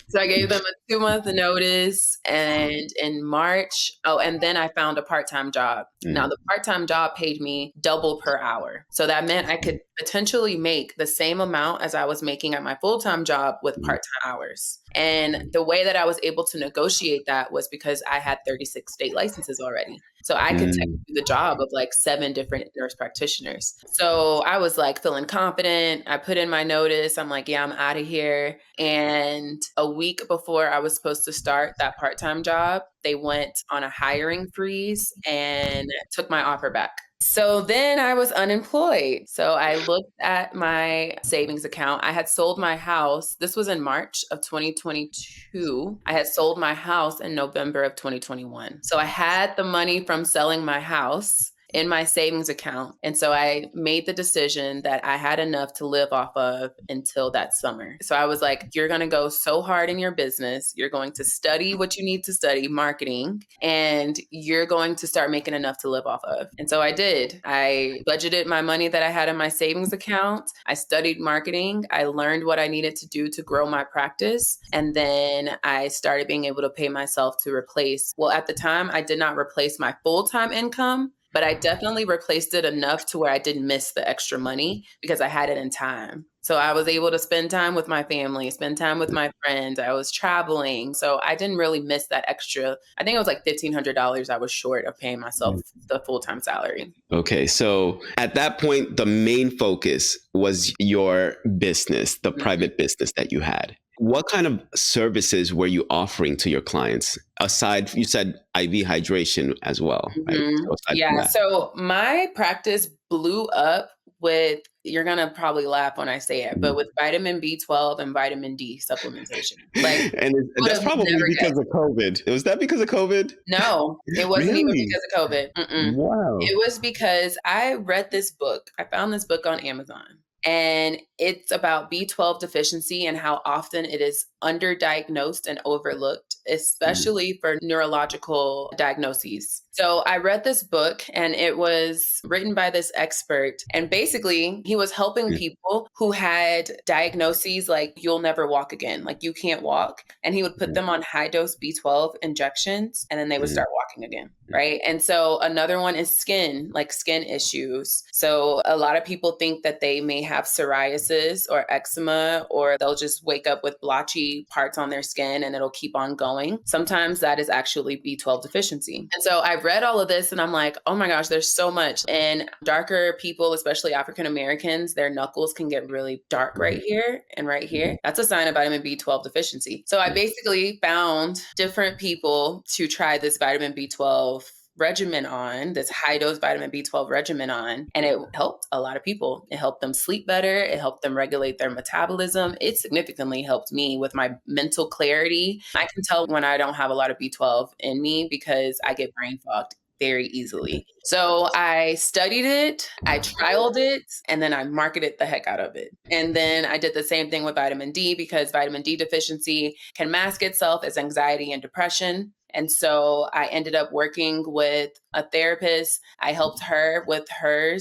So I gave them a 2-month notice, and in March, and then I found a part-time job. Now the part-time job paid me double per hour. So that meant I could potentially make the same amount as I was making at my full-time job with part-time hours. And the way that I was able to negotiate that was because I had 36 state licenses already. So I could technically do the job of like 7 different nurse practitioners. So I was like feeling confident. I put in my notice. I'm like, yeah, I'm out of here. And a week before I was supposed to start that part-time job, they went on a hiring freeze and took my offer back. So then I was unemployed. So I looked at my savings account. I had sold my house. This was in March of 2022. I had sold my house in November of 2021. So I had the money from selling my house in my savings account. And so I made the decision that I had enough to live off of until that summer. So I was like, you're going to go so hard in your business. You're going to study what you need to study, marketing, and you're going to start making enough to live off of. And so I did. I budgeted my money that I had in my savings account. I studied marketing. I learned what I needed to do to grow my practice. And then I started being able to pay myself to replace, well, at the time, I did not replace my full-time income, but I definitely replaced it enough to where I didn't miss the extra money because I had it in time. So I was able to spend time with my family, spend time with my friends. I was traveling. So I didn't really miss that extra. I think it was like $1,500 I was short of paying myself the full-time salary. Okay, so at that point, the main focus was your business, the private business that you had. What kind of services were you offering to your clients? Aside, you said IV hydration as well, right? So aside from that. So my practice blew up with, you're going to probably laugh when I say it, but with vitamin B12 and vitamin D supplementation. Like, And that's probably never because guessed. of COVID. Was that because of COVID? No, it wasn't even Really? because of COVID. Wow. It was because I read this book. I found this book on Amazon. And it's about B12 deficiency and how often it is underdiagnosed and overlooked, especially for neurological diagnoses. So I read this book and it was written by this expert. And basically, he was helping people who had diagnoses like you'll never walk again, like you can't walk. And he would put them on high dose B12 injections and then they would start walking again. Right. And so another one is skin, like skin issues. So a lot of people think that they may have psoriasis or eczema, or they'll just wake up with blotchy parts on their skin and it'll keep on going. Sometimes that is actually B12 deficiency. And so I read all of this and I'm like, oh my gosh, there's so much. And darker people, especially African Americans, their knuckles can get really dark right here and right here. That's a sign of vitamin B12 deficiency. So I basically found different people to try this vitamin B12 regimen on, this high dose vitamin B12 regimen on, and it helped a lot of people. It helped them sleep better. It helped them regulate their metabolism. It significantly helped me with my mental clarity. I can tell when I don't have a lot of B12 in me because I get brain fogged very easily. So I studied it, I trialed it, and then I marketed the heck out of it. And then I did the same thing with vitamin D because vitamin D deficiency can mask itself as anxiety and depression. And so I ended up working with a therapist. I helped her with her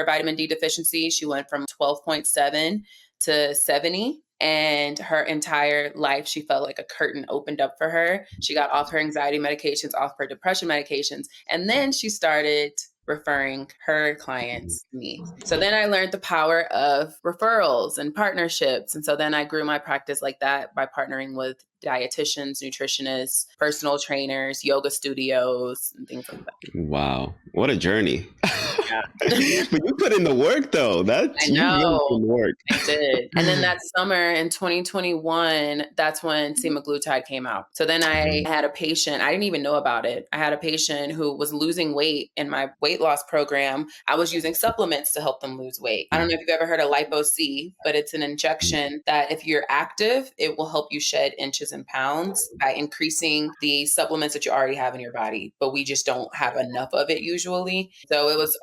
vitamin D deficiency. She went from 12.7 to 70. And her entire life, she felt like a curtain opened up for her. She got off her anxiety medications, off her depression medications. And then she started referring her clients to me. So then I learned the power of referrals and partnerships. And so then I grew my practice like that by partnering with dietitians, nutritionists, personal trainers, yoga studios, and things like that. Wow. What a journey. Yeah. But you put in the work though. I You really know. put in the work. I did. And then that summer in 2021, that's when semaglutide came out. So then I had a patient, I didn't even know about it. I had a patient who was losing weight in my weight loss program. I was using supplements to help them lose weight. I don't know if you've ever heard of Lipo-C, but it's an injection that if you're active, it will help you shed inches and pounds by increasing the supplements that you already have in your body. But we just don't have enough of it usually. So it was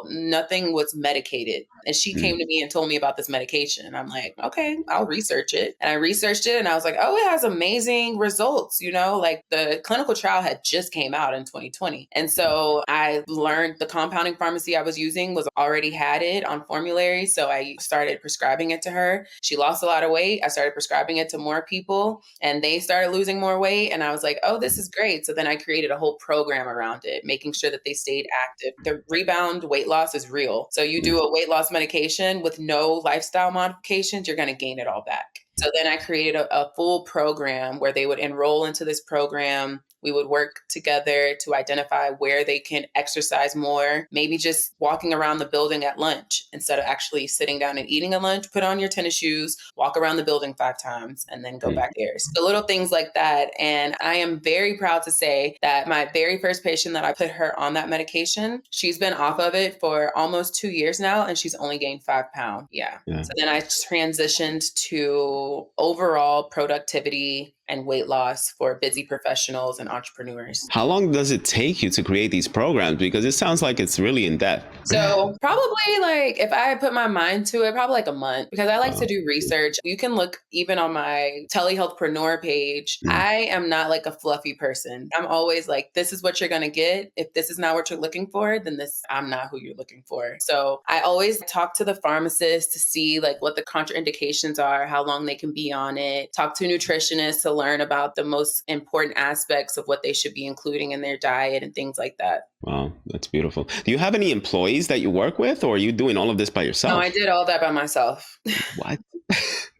nothing was medicated. And she came to me and told me about this medication. And I'm like, okay, I'll research it. And I researched it and I was like, oh, it has amazing results. Like the clinical trial had just came out in 2020. And so I learned the compounding pharmacy I was using was already had it on formulary. So I started prescribing it to her. She lost a lot of weight. I started prescribing it to more people and they started losing more weight. And I was like, oh, this is great. So then I created a whole program around it, making sure that they stayed active. The rebound weight loss is real. So you do a weight loss medication with no lifestyle modifications, you're going to gain it all back. So then I created a full program where they would enroll into this program. We would work together to identify where they can exercise more, maybe just walking around the building at lunch instead of actually sitting down and eating a lunch. Put on your tennis shoes, walk around the building 5 times, and then go back there. So little things like that. And I am very proud to say that my very first patient that I put her on that medication, she's been off of it for almost 2 years now, and she's only gained 5 pounds. Yeah. So then I transitioned to overall productivity and weight loss for busy professionals and entrepreneurs. How long does it take you to create these programs? Because it sounds like it's really in depth. So probably like if I put my mind to it, probably like a month because I like to do research. You can look even on my telehealthpreneur page. I am not like a fluffy person. I'm always like, this is what you're going to get. If this is not what you're looking for, then I'm not who you're looking for. So I always talk to the pharmacist to see like what the contraindications are, how long they can be on it, talk to nutritionists to learn about the most important aspects of what they should be including in their diet and things like that. Wow, that's beautiful. Do you have any employees that you work with, or are you doing all of this by yourself? No, I did all that by myself. What?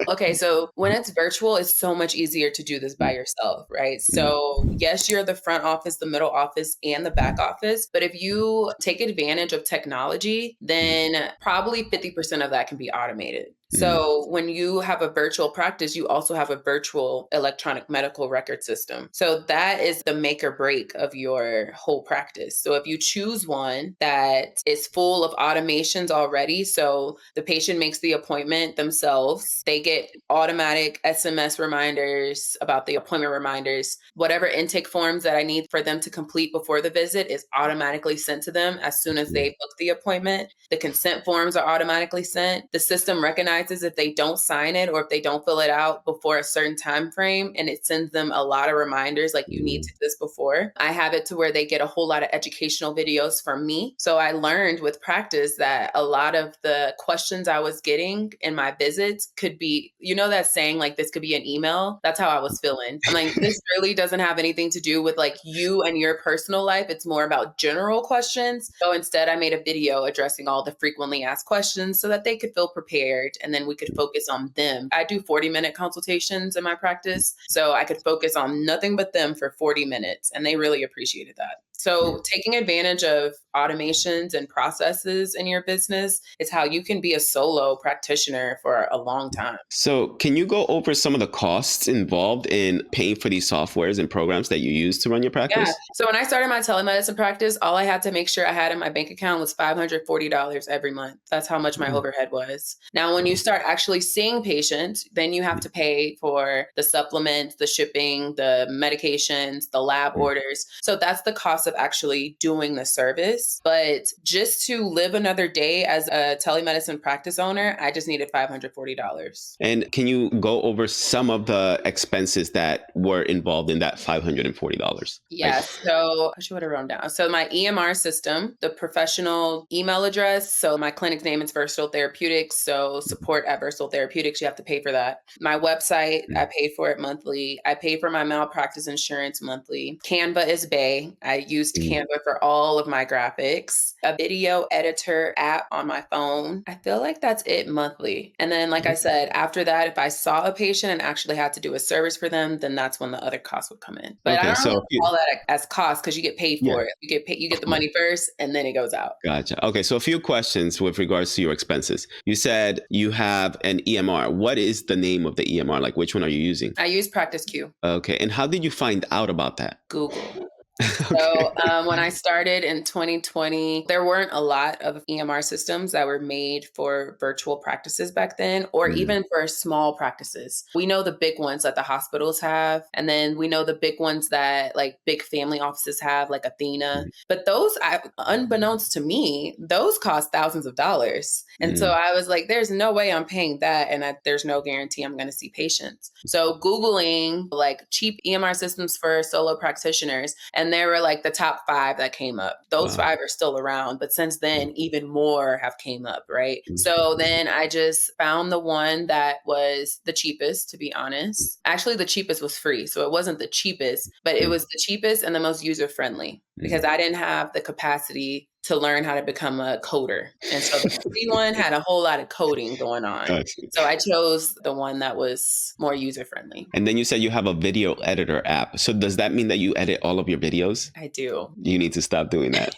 Okay, so when it's virtual, it's so much easier to do this by yourself, right? So yes, you're the front office, the middle office, and the back office. But if you take advantage of technology, then probably 50% of that can be automated. So when you have a virtual practice, you also have a virtual electronic medical record system. So that is the make or break of your whole practice. So if you choose one that is full of automations already, so the patient makes the appointment themselves, they get automatic SMS reminders about the appointment reminders, whatever intake forms that I need for them to complete before the visit is automatically sent to them as soon as they book the appointment. The consent forms are automatically sent. The system recognizes if they don't sign it or if they don't fill it out before a certain time frame, and it sends them a lot of reminders like you need to do this before. I have it to where they get a whole lot of educational videos from me. So I learned with practice that a lot of the questions I was getting in my visits could be, that saying like this could be an email. That's how I was feeling. I'm like, this really doesn't have anything to do with like you and your personal life. It's more about general questions. So instead I made a video addressing all the frequently asked questions so that they could feel prepared and then we could focus on them. I do 40-minute consultations in my practice, so I could focus on nothing but them for 40 minutes, and they really appreciated that. So taking advantage of automations and processes in your business is how you can be a solo practitioner for a long time. So can you go over some of the costs involved in paying for these softwares and programs that you use to run your practice? Yeah. So when I started my telemedicine practice, all I had to make sure I had in my bank account was $540 every month. That's how much my overhead was. Now, when you start actually seeing patients, then you have to pay for the supplements, the shipping, the medications, the lab orders. So that's the cost cost of actually doing the service. But just to live another day as a telemedicine practice owner, I just needed $540. And can you go over some of the expenses that were involved in that $540? Yes. So I should have written down. So my EMR system, the professional email address. So my clinic name is Versatile Therapeutics. So support at Versatile Therapeutics, you have to pay for that. My website, I pay for it monthly. I pay for my malpractice insurance monthly. Canva is Bay. I used Canva for all of my graphics. A video editor app on my phone. I feel like that's it monthly. And then, like I said, after that, if I saw a patient and actually had to do a service for them, then that's when the other costs would come in. But I don't really call that as cost because you get paid for it. You get paid, you get the money first and then it goes out. Gotcha. Okay. So a few questions with regards to your expenses. You said you have an EMR. What is the name of the EMR? Like, which one are you using? I use Practice Q. Okay. And how did you find out about that? Google. So when I started in 2020, there weren't a lot of EMR systems that were made for virtual practices back then, or even for small practices. We know the big ones that the hospitals have, and then we know the big ones that like big family offices have, like Athena. But those, unbeknownst to me, those cost thousands of dollars. And so I was like, there's no way I'm paying that, and there's no guarantee I'm going to see patients. So Googling like cheap EMR systems for solo practitioners, and there were like the top 5 that came up. Those 5 are still around, but since then, even more have came up, right? So then I just found the one that was the cheapest, to be honest. Actually, the cheapest was free. So it wasn't the cheapest, but it was the cheapest and the most user-friendly because I didn't have the capacity to learn how to become a coder. And so the free one had a whole lot of coding going on. So I chose the one that was more user-friendly. And then you said you have a video editor app. So does that mean that you edit all of your videos? I do. You need to stop doing that.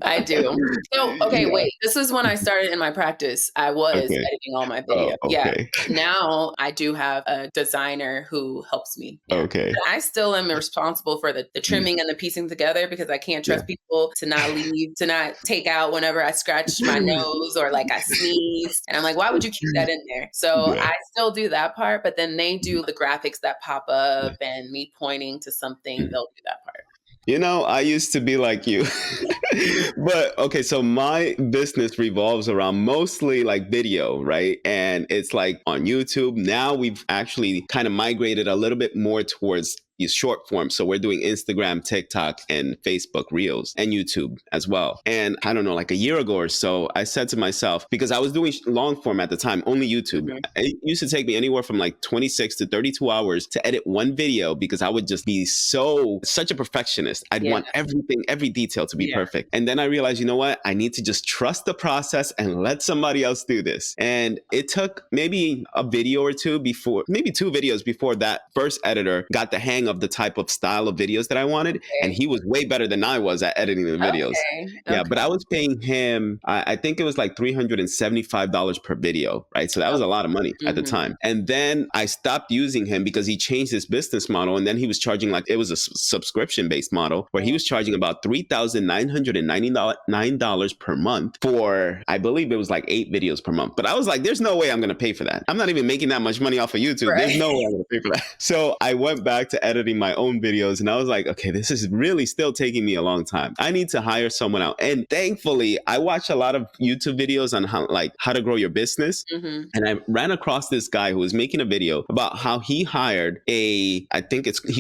I do. So, okay, wait. This is when I started in my practice. I was editing all my videos. Yeah. Now I do have a designer who helps me. Yeah. Okay. But I still am responsible for the trimming and the piecing together because I can't trust people to not leave, to not take out whenever I scratch my nose or like I sneeze. And I'm like, why would you keep that in there? So I still do that part, but then they do the graphics that pop up and me pointing to something. They'll do that part. You know, I used to be like you. But okay, so my business revolves around mostly like video, right? And it's like on YouTube. Now we've actually kind of migrated a little bit more towards short form. So we're doing Instagram, TikTok, and Facebook Reels and YouTube as well. And I don't know, like a year ago or so, I said to myself, because I was doing long form at the time, only YouTube. It used to take me anywhere from like 26 to 32 hours to edit one video because I would just be such a perfectionist. I'd want everything, every detail to be perfect. And then I realized, you know what? I need to just trust the process and let somebody else do this. And it took maybe a video or two before, maybe 2 videos before that first editor got the hang of the type of style of videos that I wanted. And he was way better than I was at editing the videos. Yeah, but I was paying him, I think it was like $375 per video, right? So that was a lot of money at the time. And then I stopped using him because he changed his business model. And then he was charging like, it was a subscription-based model where he was charging about $3,999 per month for, I believe it was like 8 videos per month. But I was like, there's no way I'm going to pay for that. I'm not even making that much money off of YouTube. There's no way I'm going to pay for that. So I went back to editing my own videos and I was like, okay, this is really still taking me a long time. I need to hire someone out. And thankfully, I watched a lot of YouTube videos on how to grow your business. And I ran across this guy who was making a video about how he hired he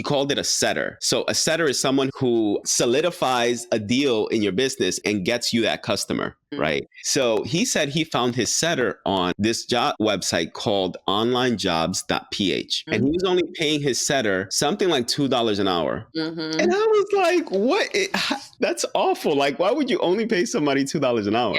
called it a setter. So a setter is someone who solidifies a deal in your business and gets you that customer. Right. So he said he found his setter on this job website called onlinejobs.ph. And he was only paying his setter something like $2 an hour. And I was like, what? That's awful. Like, why would you only pay somebody $2 an hour?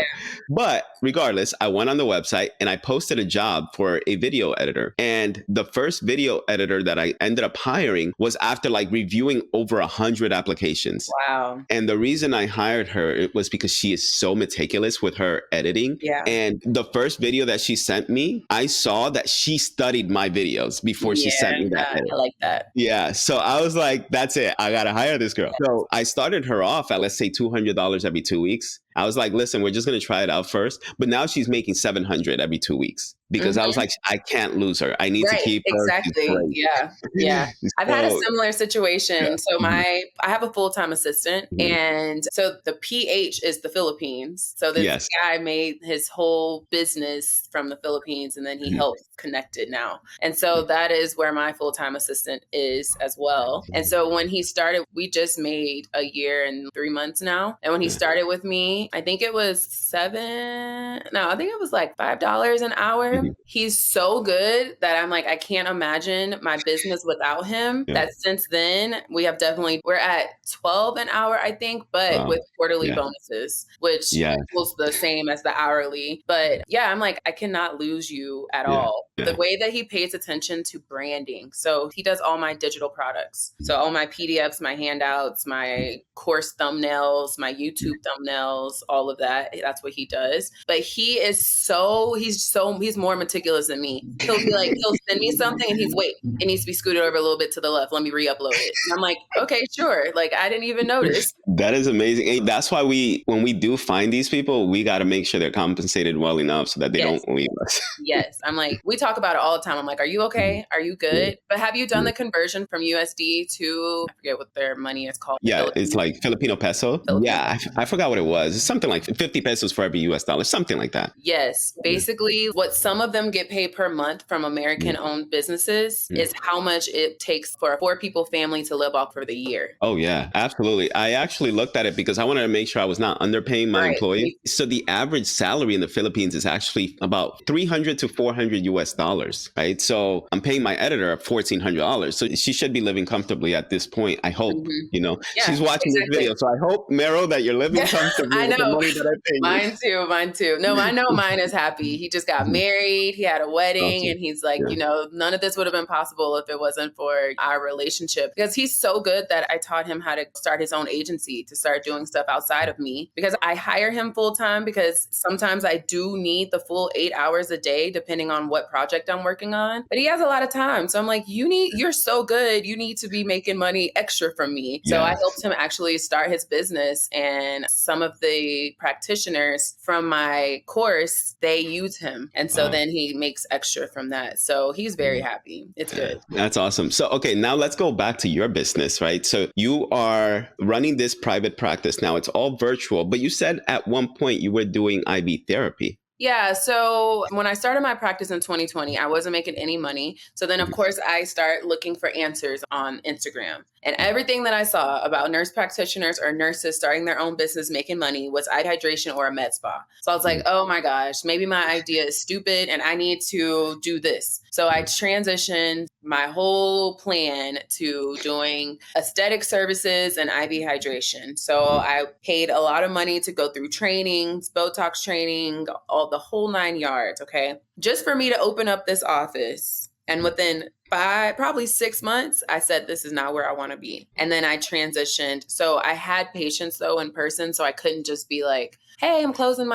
But regardless, I went on the website and I posted a job for a video editor. And the first video editor that I ended up hiring was after like reviewing over 100 applications. Wow. And the reason I hired her, it was because she is so meticulous with her editing. And the first video that she sent me, I saw that she studied my videos before she sent me that edit. I like that. Yeah. So I was like, that's it. I got to hire this girl. So I started her off at, let's say, $200 every 2 weeks. I was like, listen, we're just going to try it out first. But now she's making $700 every 2 weeks. because I was like, I can't lose her. I need to Right, keep her. She's exactly. Yeah, yeah. great. I've had a So, similar yeah. situation. So Mhm, I have a full-time assistant, mhm. and so the PH is the Philippines. So this Yes. guy made his whole business from the Philippines, and then he Mhm, helps connect it now. And so that is where my full-time assistant is as well. And so when he started, we just made a year and 3 months now. And when he yeah. started with me, I think it was I think it was like $5 an hour. Mhm, He's so good that I'm like, I can't imagine my business without him. yeah. That since then, we're at 12 an hour, I think, but Wow. with quarterly Yeah. bonuses, which Yeah. equals the same as the hourly. But yeah, I'm like, I cannot lose you at Yeah. all. The Yeah. way that he pays attention to branding. So he does all my digital products. So all my PDFs, my handouts, my course thumbnails, my YouTube thumbnails, all of that. That's what he does. But he's more meticulous than me. He'll send me something and wait, it needs to be scooted over a little bit to the left. Let me re-upload it. And I'm like, okay, sure. Like I didn't even notice. That is amazing. And that's why when we do find these people, we got to make sure they're compensated well enough so that they Yes. don't leave us. Yes. I'm like, we talk about it all the time. I'm like, are you okay? Are you Yeah. good? But have you done Yeah. the conversion from USD to, I forget what their money is called, Yeah, it's like Filipino peso. Filipino? Yeah, I forgot what it was. It's something like 50 pesos for every US dollar, something like that. Yes. Yeah. Basically, what some of them get paid per month from American owned businesses Mhm. is how much it takes for a 4 people family to live off for the year. Oh, yeah, absolutely. I actually looked at it because I wanted to make sure I was not underpaying my Right. employees. So the average salary in the Philippines is actually about 300 to 400 US dollars, right? So I'm paying my editor $1,400. So she should be living comfortably at this point. I hope, Mhm. Yeah, she's watching this exactly. video. So I hope, Meryl, that you're living comfortably I with the know. money that I pay you. Mine too. Mine too. No, I know mine is happy. He just got Mhm. married. He had a wedding, Awesome. and he's like, Yeah. none of this would have been possible if it wasn't for our relationship. Because he's so good that I taught him how to start his own agency, to start doing stuff outside of me. Because I hire him full time because sometimes I do need the full 8 hours a day, depending on what project I'm working on. But he has a lot of time. So I'm like, you're so good. You need to be making money extra from me. So I Yeah. helped him actually start his business, and some of the practitioners from my course, they use him. And so Wow. then he makes extra from that. So he's very happy. It's good. That's awesome. So, okay, now let's go back to your business, right? So, you are running this private practice now. It's all virtual, but you said at one point you were doing IV therapy. Yeah. So when I started my practice in 2020, I wasn't making any money. So then, of Mhm. course, I start looking for answers on Instagram. And everything that I saw about nurse practitioners or nurses starting their own business making money was eye hydration or a med spa. So I was like, oh my gosh, maybe my idea is stupid and I need to do this. So I transitioned my whole plan to doing aesthetic services and IV hydration. So I paid a lot of money to go through trainings, Botox training, all the whole 9 yards. Okay. Just for me to open up this office. And within probably 6 months, I said, this is not where I want to be. And then I transitioned. So I had patients though in person. So I couldn't just be like, hey, I'm closing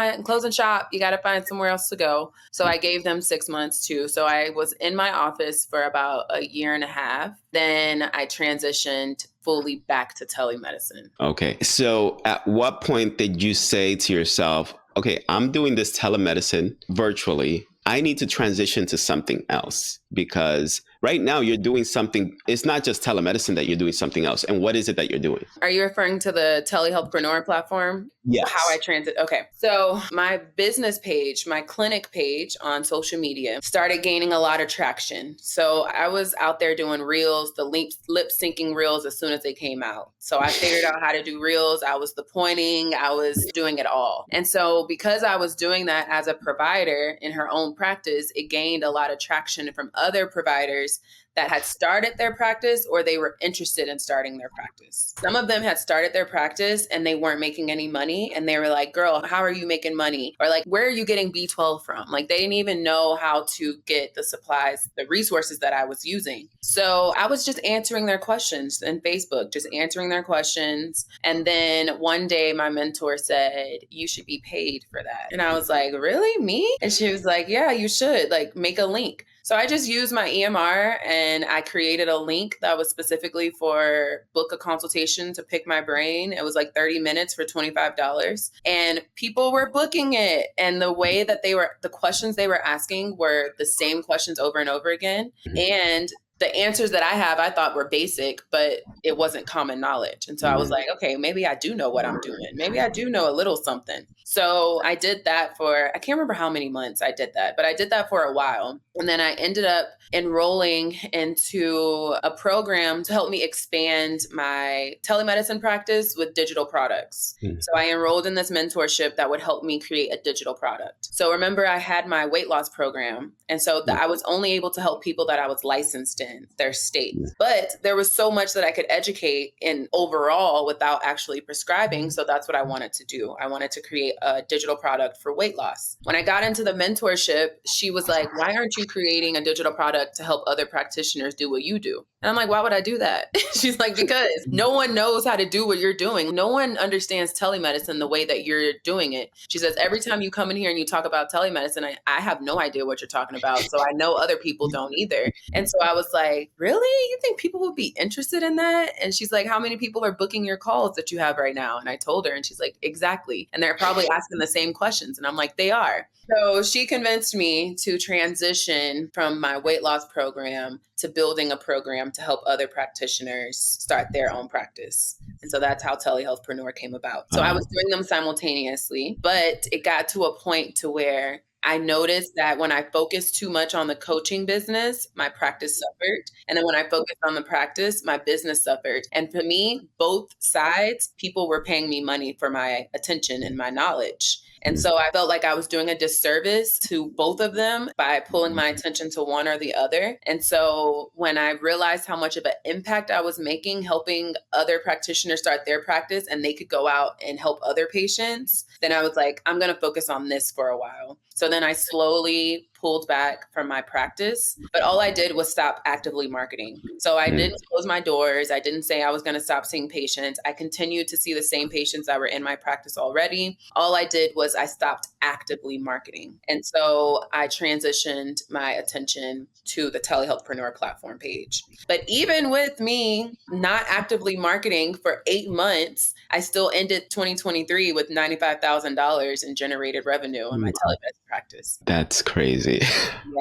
shop. You got to find somewhere else to go. So I gave them 6 months too. So I was in my office for about a year and a half. Then I transitioned fully back to telemedicine. Okay. So, at what point did you say to yourself, okay, I'm doing this telemedicine virtually. I need to transition to something else because right now you're doing something. It's not just telemedicine that you're doing something else. And what is it that you're doing? Are you referring to the telehealthpreneur platform? How I Yes. transit. Okay. So my business page, my clinic page on social media started gaining a lot of traction. So I was out there doing reels, the lip syncing reels as soon as they came out. So I figured out how to do reels. I was the pointing, I was doing it all. And so because I was doing that as a provider in her own practice, it gained a lot of traction from other providers that had started their practice or they were interested in starting their practice. Some of them had started their practice and they weren't making any money. And they were like, girl, how are you making money? Or like, where are you getting B12 from? Like, they didn't even know how to get the supplies, the resources that I was using. So I was just answering their questions in Facebook, just answering their questions. And then one day my mentor said, you should be paid for that. And I was like, really? Me? And she was like, yeah, you should. Like, make a link. So I just used my EMR and I created a link that was specifically for book a consultation to pick my brain. It was like 30 minutes for $25. And people were booking it. And the way that the questions they were asking were the same questions over and over again. And the answers that I have, I thought were basic, but it wasn't common knowledge. And so I was like, okay, maybe I do know what I'm doing. Maybe I do know a little something. So I did that for, I can't remember how many months I did that, but I did that for a while. And then I ended up enrolling into a program to help me expand my telemedicine practice with digital products. So I enrolled in this mentorship that would help me create a digital product. So remember, I had my weight loss program. And so I was only able to help people that I was licensed in their state. But there was so much that I could educate in overall without actually prescribing. So that's what I wanted to do. I wanted to create a digital product for weight loss. When I got into the mentorship, she was like, why aren't you creating a digital product to help other practitioners do what you do? And I'm like, why would I do that? She's like, because no one knows how to do what you're doing. No one understands telemedicine the way that you're doing it. She says, every time you come in here and you talk about telemedicine, I have no idea what you're talking about. So I know other people don't either. And so I was like, really? You think people would be interested in that? And she's like, how many people are booking your calls that you have right now? And I told her, and she's like, exactly. And they're probably asking the same questions. And I'm like, they are. So she convinced me to transition from my weight loss program to building a program to help other practitioners start their own practice. And so that's how Telehealthpreneur came about. So I was doing them simultaneously, but it got to a point to where I noticed that when I focused too much on the coaching business, my practice suffered. And then when I focused on the practice, my business suffered. And for me, both sides, people were paying me money for my attention and my knowledge. And so I felt like I was doing a disservice to both of them by pulling my attention to one or the other. And so when I realized how much of an impact I was making, helping other practitioners start their practice and they could go out and help other patients, then I was like, I'm going to focus on this for a while. So then I slowly pulled back from my practice, but all I did was stop actively marketing. So I didn't close my doors. I didn't say I was going to stop seeing patients. I continued to see the same patients that were in my practice already. All I did was I stopped actively marketing. And so I transitioned my attention to the Telehealthpreneur platform page. But even with me not actively marketing for 8 months, I still ended 2023 with $95,000 in generated revenue in my telemedicine practice. That's crazy.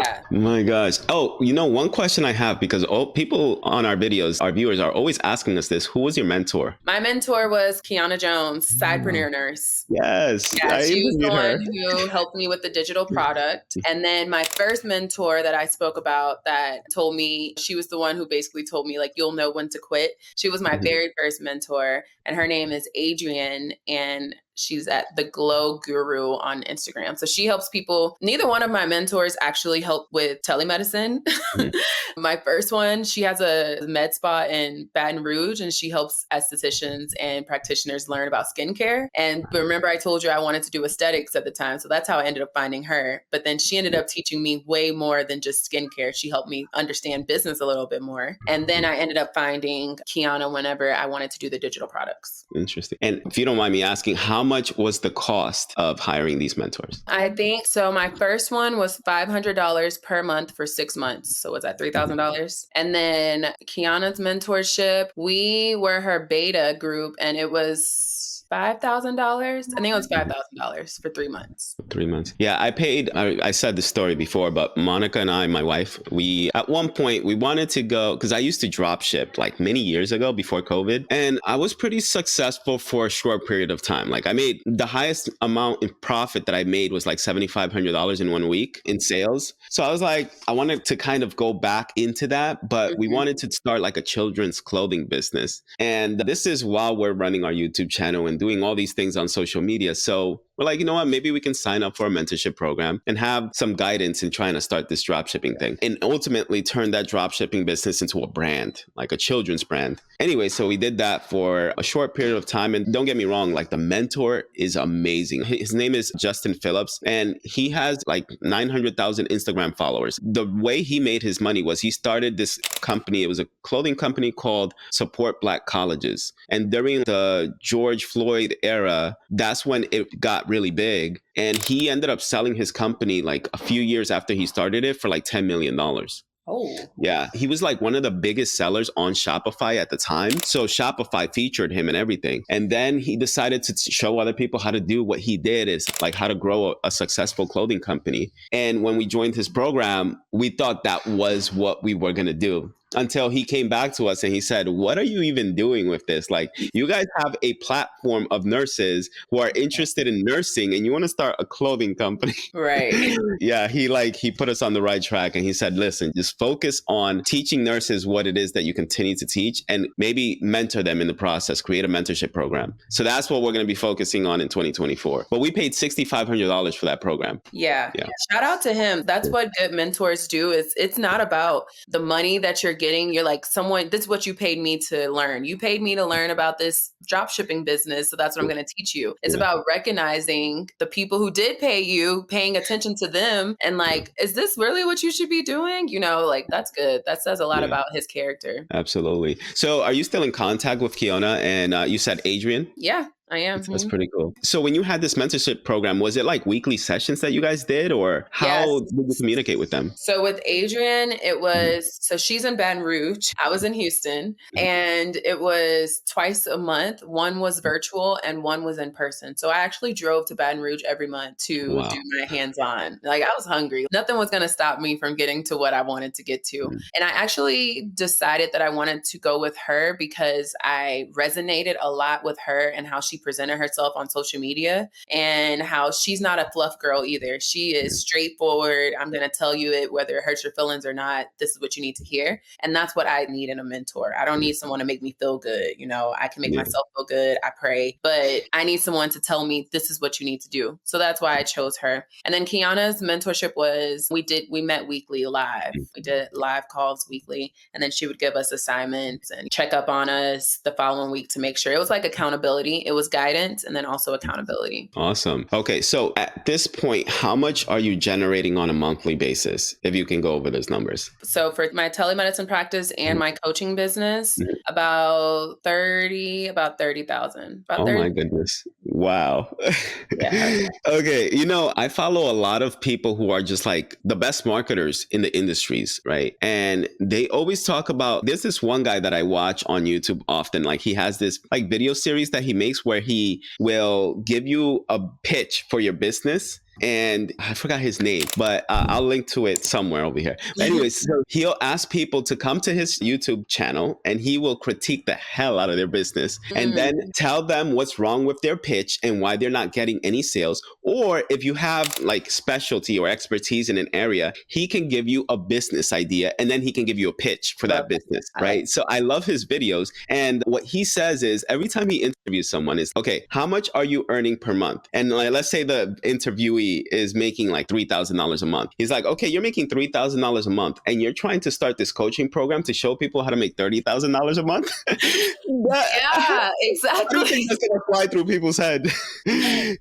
Yeah. My gosh. Oh, one question I have, because all people on our videos, our viewers are always asking us this. Who was your mentor? My mentor was Kiana Jones, Sidepreneur Nurse. Yes. Yeah, she was the her. one who helped me with the digital product. And then my first mentor that I spoke about that told me, she was the one who basically told me, like, you'll know when to quit. She was my very first mentor, and her name is Adrienne, and she's at the Glow Guru on Instagram. So she helps people. Neither one of my mentors actually help with telemedicine. My first one, she has a med spa in Baton Rouge, and she helps estheticians and practitioners learn about skincare. And remember, I told you I wanted to do aesthetics at the time. So that's how I ended up finding her. But then she ended up teaching me way more than just skincare. She helped me understand business a little bit more. And then I ended up finding Kiana whenever I wanted to do the digital products. Interesting. And if you don't mind me asking, how much was the cost of hiring these mentors? I think so. My first one was $500 per month for 6 months. So was that $3,000? And then Kiana's mentorship, we were her beta group, and it was $5,000. I think it was $5,000 for 3 months. 3 months. Yeah, I said this story before, but Monica and I, my wife, we, at one point, we wanted to go, because I used to drop ship like many years ago before COVID. And I was pretty successful for a short period of time. Like, I made the highest amount in profit that I made was like $7,500 in 1 week in sales. So I was like, I wanted to kind of go back into that, but we wanted to start like a children's clothing business. And this is while we're running our YouTube channel and doing all these things on social media. So we're like, you know what, maybe we can sign up for a mentorship program and have some guidance in trying to start this dropshipping thing, and ultimately turn that dropshipping business into a brand, like a children's brand. Anyway, so we did that for a short period of time. And don't get me wrong, like, the mentor is amazing. His name is Justin Phillips, and he has like 900,000 Instagram followers. The way he made his money was he started this company. It was a clothing company called Support Black Colleges. And during the George Floyd era, that's when it got got really big, and he ended up selling his company like a few years after he started it for like $10 million. Oh, Yeah, he was like one of the biggest sellers on Shopify at the time. So Shopify featured him and everything. And then he decided to show other people how to do what he did, is like how to grow a successful clothing company. And when we joined his program, we thought that was what we were going to do, until he came back to us and he said, "What are you even doing with this? Like, you guys have a platform of nurses who are interested in nursing and you want to start a clothing company." right. Yeah, he put us on the right track, and he said, "Listen, just focus on teaching nurses what it is that you continue to teach, and maybe mentor them in the process, create a mentorship program." So that's what we're going to be focusing on in 2024. But we paid $6,500 for that program. Yeah. Yeah. Shout out to him. That's what good mentors do. It's not about the money that you're getting. You're like, someone, this is what you paid me to learn. You paid me to learn about this drop shipping business. So that's what I'm going to teach you. It's Yeah. about recognizing the people who did pay you, paying attention to them. And like, is this really what you should be doing? You know, like that's good. That says a lot Yeah. about his character. Absolutely. So are you still in contact with Kiona? And you said Adrian? Yeah, I am. That's pretty cool. So when you had this mentorship program, was it like weekly sessions that you guys did, or Yes. how did you communicate with them? So with Adrian, it was, so she's in Baton Rouge. I was in Houston, and it was twice a month. One was virtual and one was in person. So I actually drove to Baton Rouge every month to Wow. do my hands-on. Like I was hungry. Nothing was going to stop me from getting to what I wanted to get to. And I actually decided that I wanted to go with her because I resonated a lot with her and how she presented herself on social media, and how she's not a fluff girl either. She is straightforward. I'm going to tell you it, whether it hurts your feelings or not. This is what you need to hear. And that's what I need in a mentor. I don't need someone to make me feel good. You know, I can make Yeah. myself feel good. I pray, but I need someone to tell me this is what you need to do. So that's why I chose her. And then Kiana's mentorship was, we met weekly live. We did live calls weekly. And then she would give us assignments and check up on us the following week to make sure. It was like accountability. It was guidance and then also accountability. Awesome. Okay. So at this point, how much are you generating on a monthly basis, if you can go over those numbers? So for my telemedicine practice and my coaching business, about 30,000. Oh my goodness. Wow. Yeah. Okay. I follow a lot of people who are just like the best marketers in the industries, right? And they always talk about, there's this one guy that I watch on YouTube often. Like he has this like video series that he makes where he will give you a pitch for your business. And I forgot his name, but I'll link to it somewhere over here. But anyways, so he'll ask people to come to his YouTube channel and he will critique the hell out of their business and then tell them what's wrong with their pitch and why they're not getting any sales. Or if you have like specialty or expertise in an area, he can give you a business idea and then he can give you a pitch for that business, right? So I love his videos. And what he says is every time he interviews someone is, okay, how much are you earning per month? And like, let's say the interviewee is making like $3,000 a month. He's like, okay, you're making $3,000 a month and you're trying to start this coaching program to show people how to make $30,000 a month. Yeah, exactly. I think that's going to fly through people's head.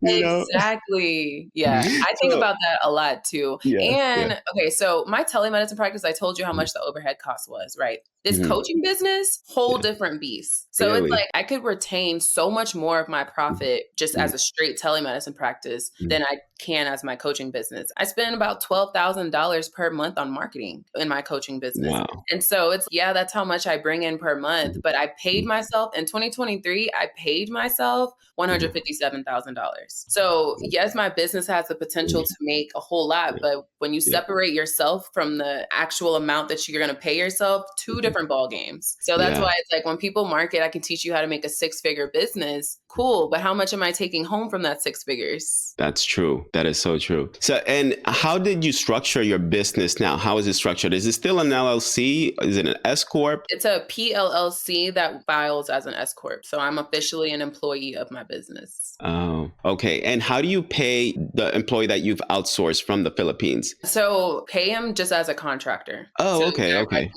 Exactly. Yeah. I think about that a lot too. Okay, so my telemedicine practice, I told you how much the overhead cost was, right? This coaching business, whole different beast. So Really? it's like I could retain so much more of my profit just as a straight telemedicine practice than I can as my coaching business. I spend about $12,000 per month on marketing in my coaching business. Wow. And so it's, that's how much I bring in per month. But I paid myself in 2023, I paid myself $157,000. So yes, my business has the potential to make a whole lot, but when you separate yourself from the actual amount that you're going to pay yourself, two different ball games. So that's why it's like when people market, I can teach you how to make a 6-figure business. Cool. But how much am I taking home from that 6 figures? That's true. That is so true. So, and how did you structure your business now? How is it structured? Is it still an LLC? Is it an S Corp? It's a PLLC that files as an S Corp. So I'm officially an employee of my business. Oh, okay. And how do you pay the employee that you've outsourced from the Philippines? So pay him just as a contractor. Oh, so okay. Okay.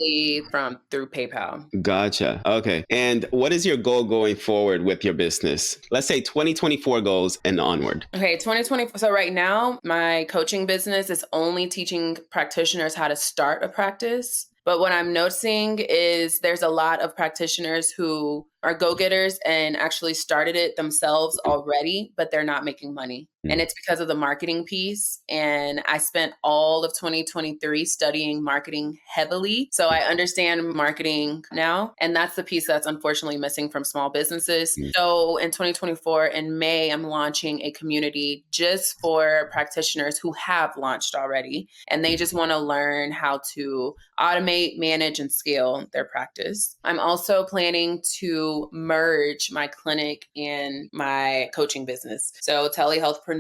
Through PayPal. Gotcha. Okay. And what is your goal going forward with your business? Let's say 2024 goals and onward. Okay, 2020. So right now, my coaching business is only teaching practitioners how to start a practice. But what I'm noticing is there's a lot of practitioners who are go-getters and actually started it themselves already, but they're not making money. And it's because of the marketing piece. And I spent all of 2023 studying marketing heavily. So I understand marketing now. And that's the piece that's unfortunately missing from small businesses. So in 2024, in May, I'm launching a community just for practitioners who have launched already. And they just want to learn how to automate, manage, and scale their practice. I'm also planning to merge my clinic and my coaching business. So Telehealthpreneur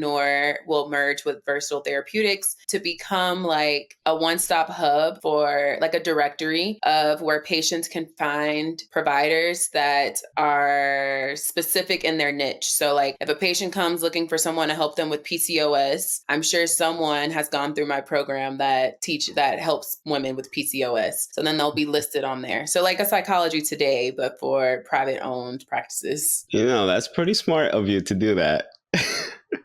will merge with Versatile Therapeutics to become like a one-stop hub for like a directory of where patients can find providers that are specific in their niche. So like if a patient comes looking for someone to help them with PCOS, I'm sure someone has gone through my program that helps women with PCOS. So then they'll be listed on there. So like a Psychology Today, but for private owned practices. That's pretty smart of you to do that.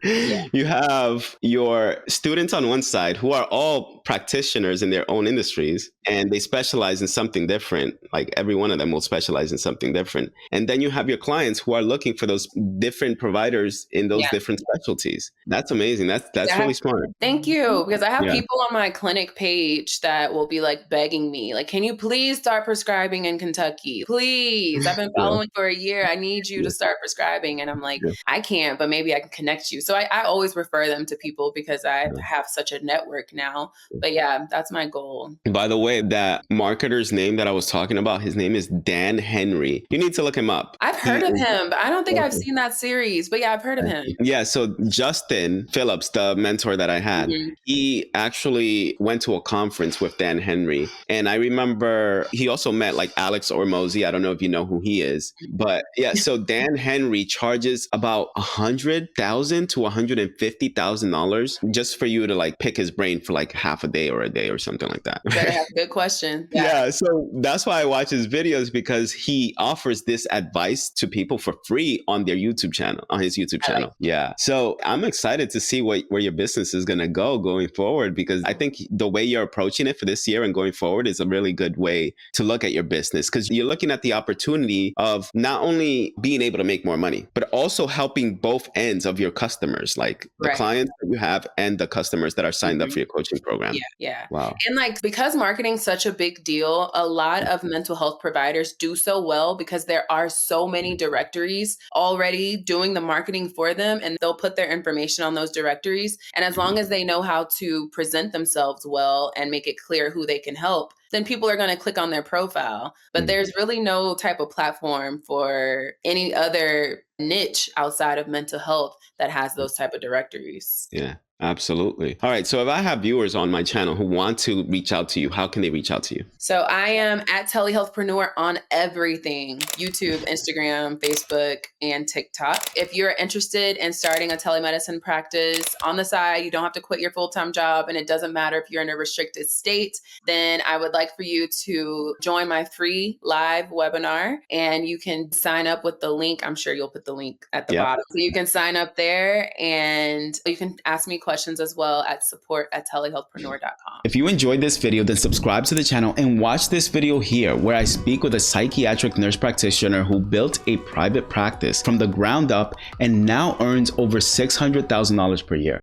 Yeah. You have your students on one side who are all practitioners in their own industries, and they specialize in something different. Like every one of them will specialize in something different. And then you have your clients who are looking for those different providers in those different specialties. That's amazing. That's really smart. Thank you. Because I have Yeah. people on my clinic page that will be like begging me, like, can you please start prescribing in Kentucky? Please. I've been following for a year. I need you to start prescribing. And I'm like, I can't, but maybe I can connect you. So I always refer them to people because I have such a network now. But yeah, that's my goal. By the way, that marketer's name that I was talking about, his name is Dan Henry. You need to look him up. I've heard of him, but I don't think I've seen that series. But yeah, I've heard of him. Yeah, so Justin Phillips, the mentor that I had, he actually went to a conference with Dan Henry. And I remember he also met like Alex Ormozy. I don't know if you know who he is. But yeah, so Dan Henry charges about $100,000 to $150,000 just for you to like pick his brain for like half a day or something like that. Better have a good question. Yeah, so that's why I watch his videos, because he offers this advice to people for free on their YouTube channel, on his YouTube channel. Yeah. So I'm excited to see where your business is going to go going forward, because I think the way you're approaching it for this year and going forward is a really good way to look at your business, because you're looking at the opportunity of not only being able to make more money, but also helping both ends of your customers, like the clients that you have and the customers that are signed up for your coaching program. Yeah. Wow. And like, because marketing's such a big deal, a lot of mental health providers do so well because there are so many directories already doing the marketing for them, and they'll put their information on those directories. And as long as they know how to present themselves well and make it clear who they can help, then people are going to click on their profile. But there's really no type of platform for any other niche outside of mental health that has those type of directories. Yeah. Absolutely. All right. So if I have viewers on my channel who want to reach out to you, how can they reach out to you? So I am at Telehealthpreneur on everything: YouTube, Instagram, Facebook, and TikTok. If you're interested in starting a telemedicine practice on the side, you don't have to quit your full-time job, and it doesn't matter if you're in a restricted state, then I would like for you to join my free live webinar, and you can sign up with the link. I'm sure you'll put the link at the bottom. So you can sign up there, and you can ask me questions as well at support@telehealthpreneur.com. If you enjoyed this video, then subscribe to the channel and watch this video here, where I speak with a psychiatric nurse practitioner who built a private practice from the ground up and now earns over $600,000 per year.